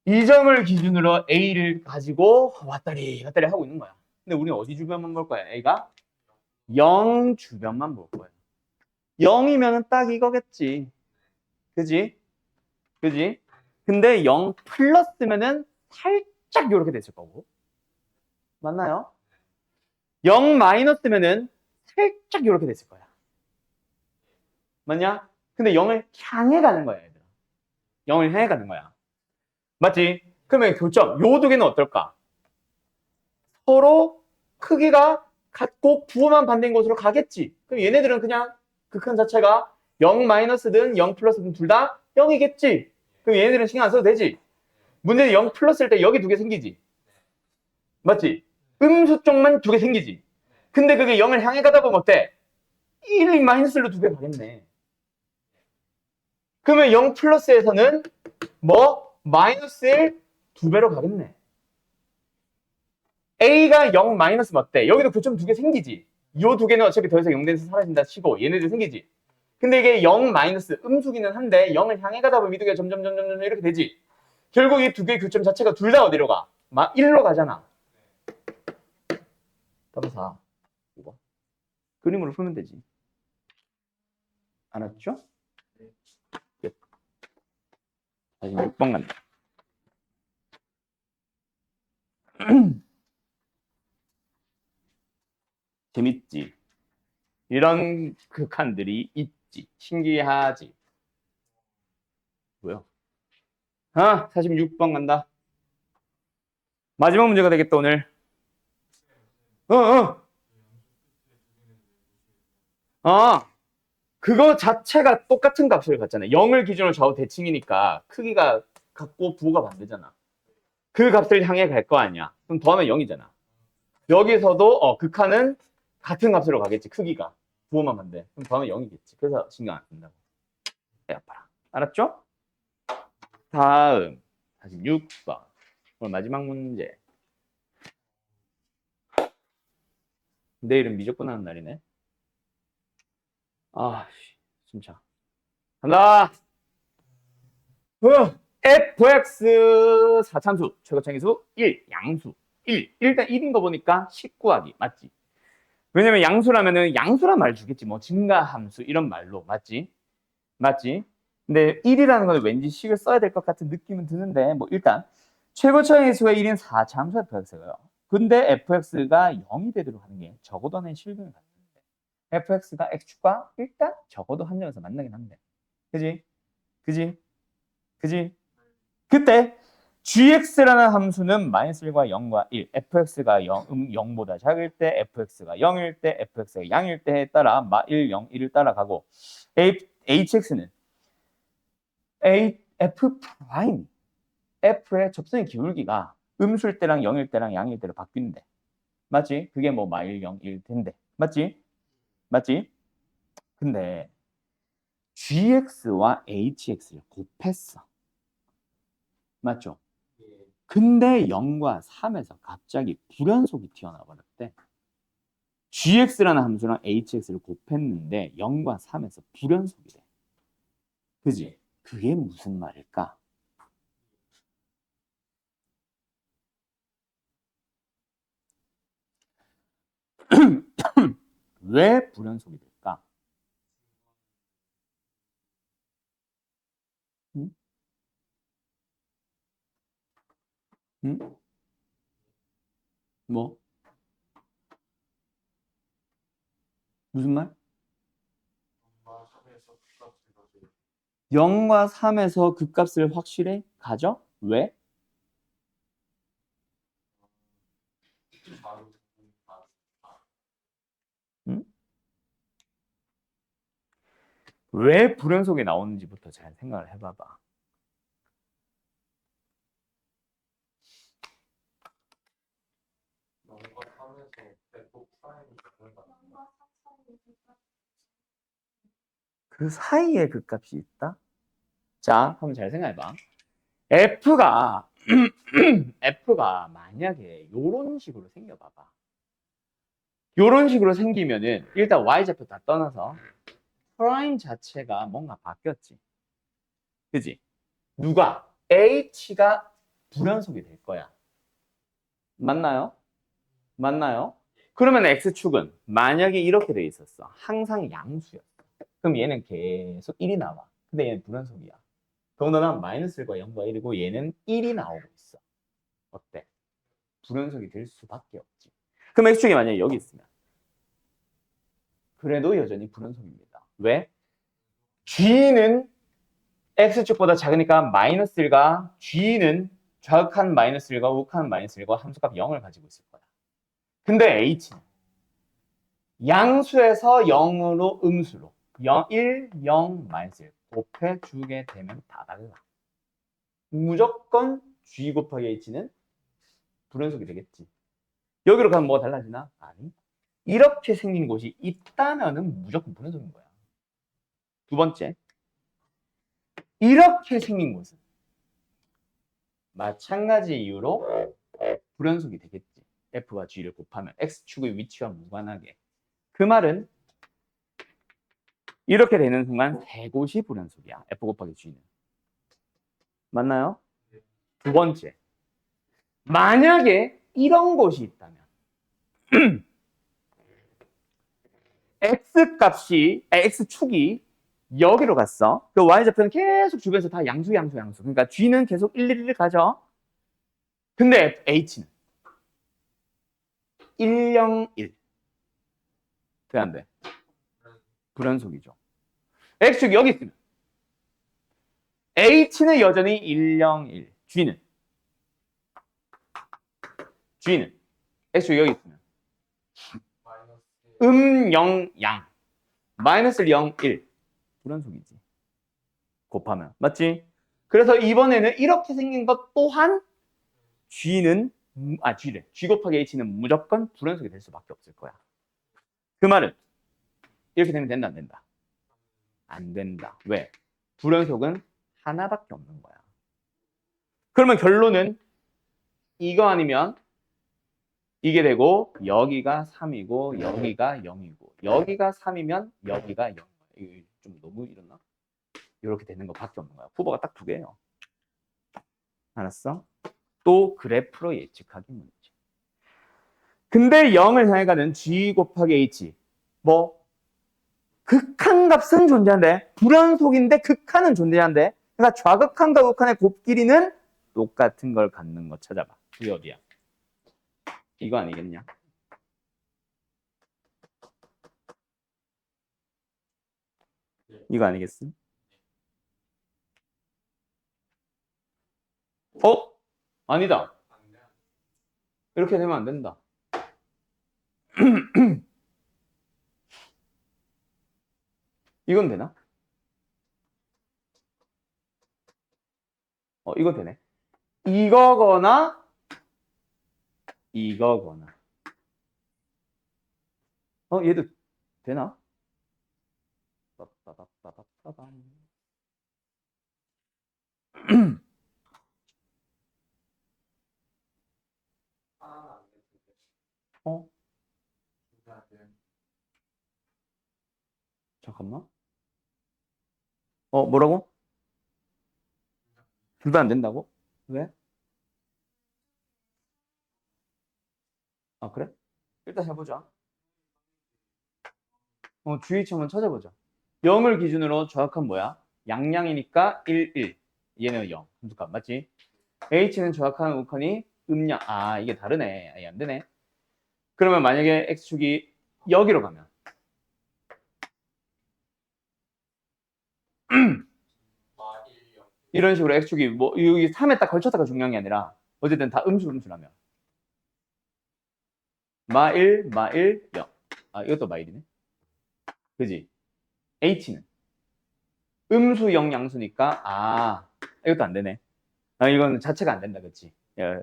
이 점을 기준으로 A를 가지고 왔다리 갔다리 하고 있는 거야. 근데 우리는 어디 주변만 볼 거야? A가 0 주변만 볼 거야. 0이면 딱 이거겠지. 그지? 그지? 근데 0 플러스면은 살짝 이렇게 됐을 거고. 맞나요? 0 마이너스면은 살짝 이렇게 됐을 거야. 맞냐? 근데 0을 향해 가는 거야, 얘들아. 0을 향해 가는 거야. 맞지? 그러면 교점, 요 두 개는 어떨까? 서로 크기가 같고 부호만 반대인 곳으로 가겠지. 그럼 얘네들은 그냥 극한 자체가 0 마이너스든 0 플러스든 둘 다 0이겠지. 그럼 얘네들은 신경 안 써도 되지. 문제는 0 플러스일 때 여기 두 개 생기지. 맞지? 음수 쪽만 두 개 생기지. 근데 그게 0을 향해 가다 보면 어때? 1 마이너스로 두 개 가겠네. 그러면 0 플러스에서는 뭐? 마이너스 1 두 배로 가겠네. A가 0 마이너스면 어때? 여기도 교점 두 개 생기지. 요 두 개는 어차피 더 이상 0 돼서 사라진다 치고 얘네들 생기지. 근데 이게 0 마이너스 음수기는 한데 0을 향해 가다 보면 이 두 개가 점점 이렇게 되지. 결국 이 두 개의 교점 자체가 둘 다 어디로 가? 1로 가잖아. 답은 4. 5번. 그림으로 풀면 되지. 알았죠? 끝. 다시 6번 간다. 재밌지? 이런 극한들이 있지. 신기하지? 뭐야? 46번 간다. 마지막 문제가 되겠다, 오늘. 어, 어. 그거 자체가 똑같은 값을 갖잖아요. 0을 기준으로 좌우 대칭이니까 크기가 같고 부호가 반대잖아. 그 값을 향해 갈 거 아니야. 그럼 더하면 0이잖아. 여기서도 극한은 같은 값으로 가겠지. 크기가. 부호만 반대. 그럼 더하면 0이겠지. 그래서 신경 안 쓴다고. 배 아파라. 알았죠? 다음 46번. 오늘 마지막 문제. 내일은 미적분 하는 날이네. 숨차. 간다. fx 4참수 최고차기수 1 양수 1 일단 1인 거 보니까 19하기 맞지? 왜냐면 양수란 말 주겠지. 뭐 증가함수 이런 말로 맞지? 맞지? 근데 1이라는 건 왠지 식을 써야 될 것 같은 느낌은 드는데 뭐 일단 최고차기수가 1인 4참수 fx고요. 근데 fx가 0이 되도록 하는 게 적어도 하나의 실근을 갖는데 fx가 x축과 일단 적어도 한 점에서 만나긴 한데 그지? 그지? 그지? 그때 gx라는 함수는 -1과 0과 1, fx가 0보다 작을 때, fx가 0일 때, fx가 양일 때에 따라 1, 0, 1을 따라가고 hx는 f 프라임 f의 접선의 기울기가 음수일 때랑 0일 때랑 양일 때로 바뀌는데 맞지? 그게 뭐 1, 0, 1 텐데 맞지? 맞지? 근데 gx와 hx를 곱했어. 맞죠? 근데 0과 3에서 갑자기 불연속이 튀어나와 버렸대. gx라는 함수랑 hx를 곱했는데 0과 3에서 불연속이 돼. 그지? 그게 무슨 말일까? 왜 불연속이 될까? 응? 응? 뭐? 무슨 말? 0과 3에서 극값을 확실히 가져? 왜? 응? 왜 불연속이 나오는지부터 잘 생각을 해봐봐. 그 사이에 그 값이 있다? 자, 한번 잘 생각해봐. F가 F가 만약에 요런 식으로 생겨봐봐. 요런 식으로 생기면은 일단 Y좌표 다 떠나서 프라임 자체가 뭔가 바뀌었지. 그지? 누가? H가 불연속이 될 거야. 맞나요? 맞나요? 그러면 X축은 만약에 이렇게 돼 있었어. 항상 양수였어. 그럼 얘는 계속 1이 나와. 근데 얘는 불연속이야. 더군다나 마이너스 1과 0과 1이고 얘는 1이 나오고 있어. 어때? 불연속이 될 수밖에 없지. 그럼 X축이 만약에 여기 있으면 그래도 여전히 불연속입니다. 왜? G는 X축보다 작으니까 마이너스 1과 G는 좌극한 마이너스 1과 우극한 마이너스 1과 함수값 0을 가지고 있을 거야. 근데 H는 양수에서 0으로 음수로 0, 1, 0, 마이너스 1 곱해주게 되면 다 달라. 무조건 G 곱하기 H는 불연속이 되겠지. 여기로 가면 뭐가 달라지나? 아니. 이렇게 생긴 곳이 있다면은 무조건 불연속인 거야. 두 번째. 이렇게 생긴 곳은 마찬가지 이유로 불연속이 되겠지. F와 G를 곱하면 X축의 위치와 무관하게. 그 말은 이렇게 되는 순간 세 곳이 불연속이야. F 곱하기 G는. 맞나요? 두 번째. 만약에 이런 곳이 있다면 X축이 여기로 갔어. 그 Y좌표는 계속 주변에서 다 양수. 그러니까 G는 계속 1, 1, 1 가죠. 근데 H는 1, 0, 1. 돼, 안 돼? 불연속이죠. X축이 여기 있으면 H는 여전히 1, 0, 1. G는 X축이 여기 있으면 0, 양. 마이너스 0, 1. 불연속이지. 곱하면. 맞지? 그래서 이번에는 이렇게 생긴 것 또한 G래. G 곱하기 H는 무조건 불연속이 될 수밖에 없을 거야. 그 말은 이렇게 되면 된다, 안 된다? 안 된다. 왜? 불연속은 하나밖에 없는 거야. 그러면 결론은 이거 아니면 이게 되고 여기가 3이고 여기가 0이고 여기가 3이면 여기가 0. 이거 좀 너무 이러나? 이렇게 되는 것밖에 없는 거야. 후보가 딱 두 개예요. 알았어? 또 그래프로 예측하기 문제. 근데 0을 향해 가는 G 곱하기 H. 뭐 극한값은 존재한대. 불연속인데 극한은 존재한대. 그러니까 좌극한과 우극한의 곱길이는 똑같은 걸 갖는 거 찾아봐. 그게 어디야? 이거 아니겠냐? 이거 아니겠어? 아니다. 이렇게 되면 안 된다. 이건 되나? 이거 되네. 이거거나 이거거나. 얘도 되나? 빠빠빠빠빠밤. 어? 잠깐만. 뭐라고? 둘 다 안 된다고? 왜? 아, 그래? 일단 해보자. GH 한번 찾아보자. 0을 기준으로 정확한 뭐야? 양양이니까 1, 1. 얘는 0. 함수값 맞지? H는 정확한 우컨이 음양. 아, 이게 다르네. 아예 안 되네. 그러면 만약에 X축이 여기로 가면 이런 식으로 X축이 뭐 여기 3에 딱 걸쳤다가 중요한 게 아니라 어쨌든 다 음수라면 마1, 마1, 0. 아, 이것도 마1이네. 그지? H는 음수 0 양수니까 이것도 안 되네. 이건 자체가 안 된다. 그치?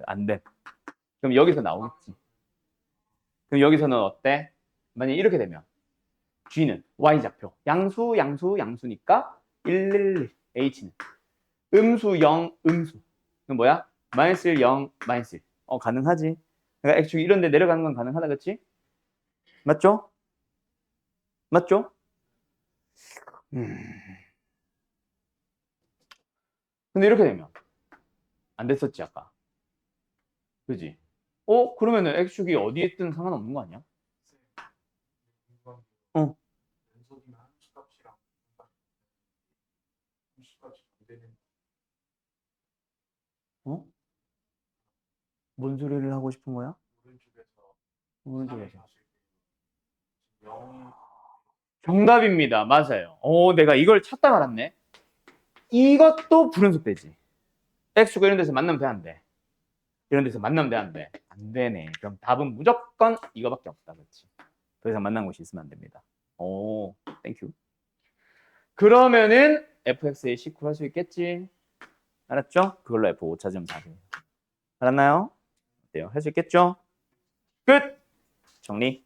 안 돼. 그럼 여기서 나오겠지. 그럼 여기서는 어때? 만약에 이렇게 되면 G는 Y좌표. 양수, 양수, 양수니까 111. H는 음수, 0, 음수. 그럼 뭐야? 마이너스 1, 0, 마이너스 1. 가능하지. 그러니까 X축 이런 데 내려가는 건 가능하다, 그치? 맞죠? 맞죠? 근데 이렇게 되면 안 됐었지, 아까. 그지? 그러면은 X축이 어디에 있든 상관없는 거 아니야? 어. 어? 뭔 소리를 하고 싶은 거야? 오른쪽에서. 정답입니다. 맞아요. 내가 이걸 찾다 말았네. 이것도 불연속되지. X축과 이런 데서 만나면 돼, 안 돼? 이런 데서 만나면 돼, 안 돼? 안 되네. 그럼 답은 무조건 이거밖에 없다, 그렇지? 더 이상 만난 곳이 있으면 안 됩니다. 오, 땡큐. 그러면은 fx의 C9 할 수 있겠지? 알았죠? 그걸로 F5 찾으면 답이에요. 알았나요? 어때요? 할 수 있겠죠? 끝! 정리.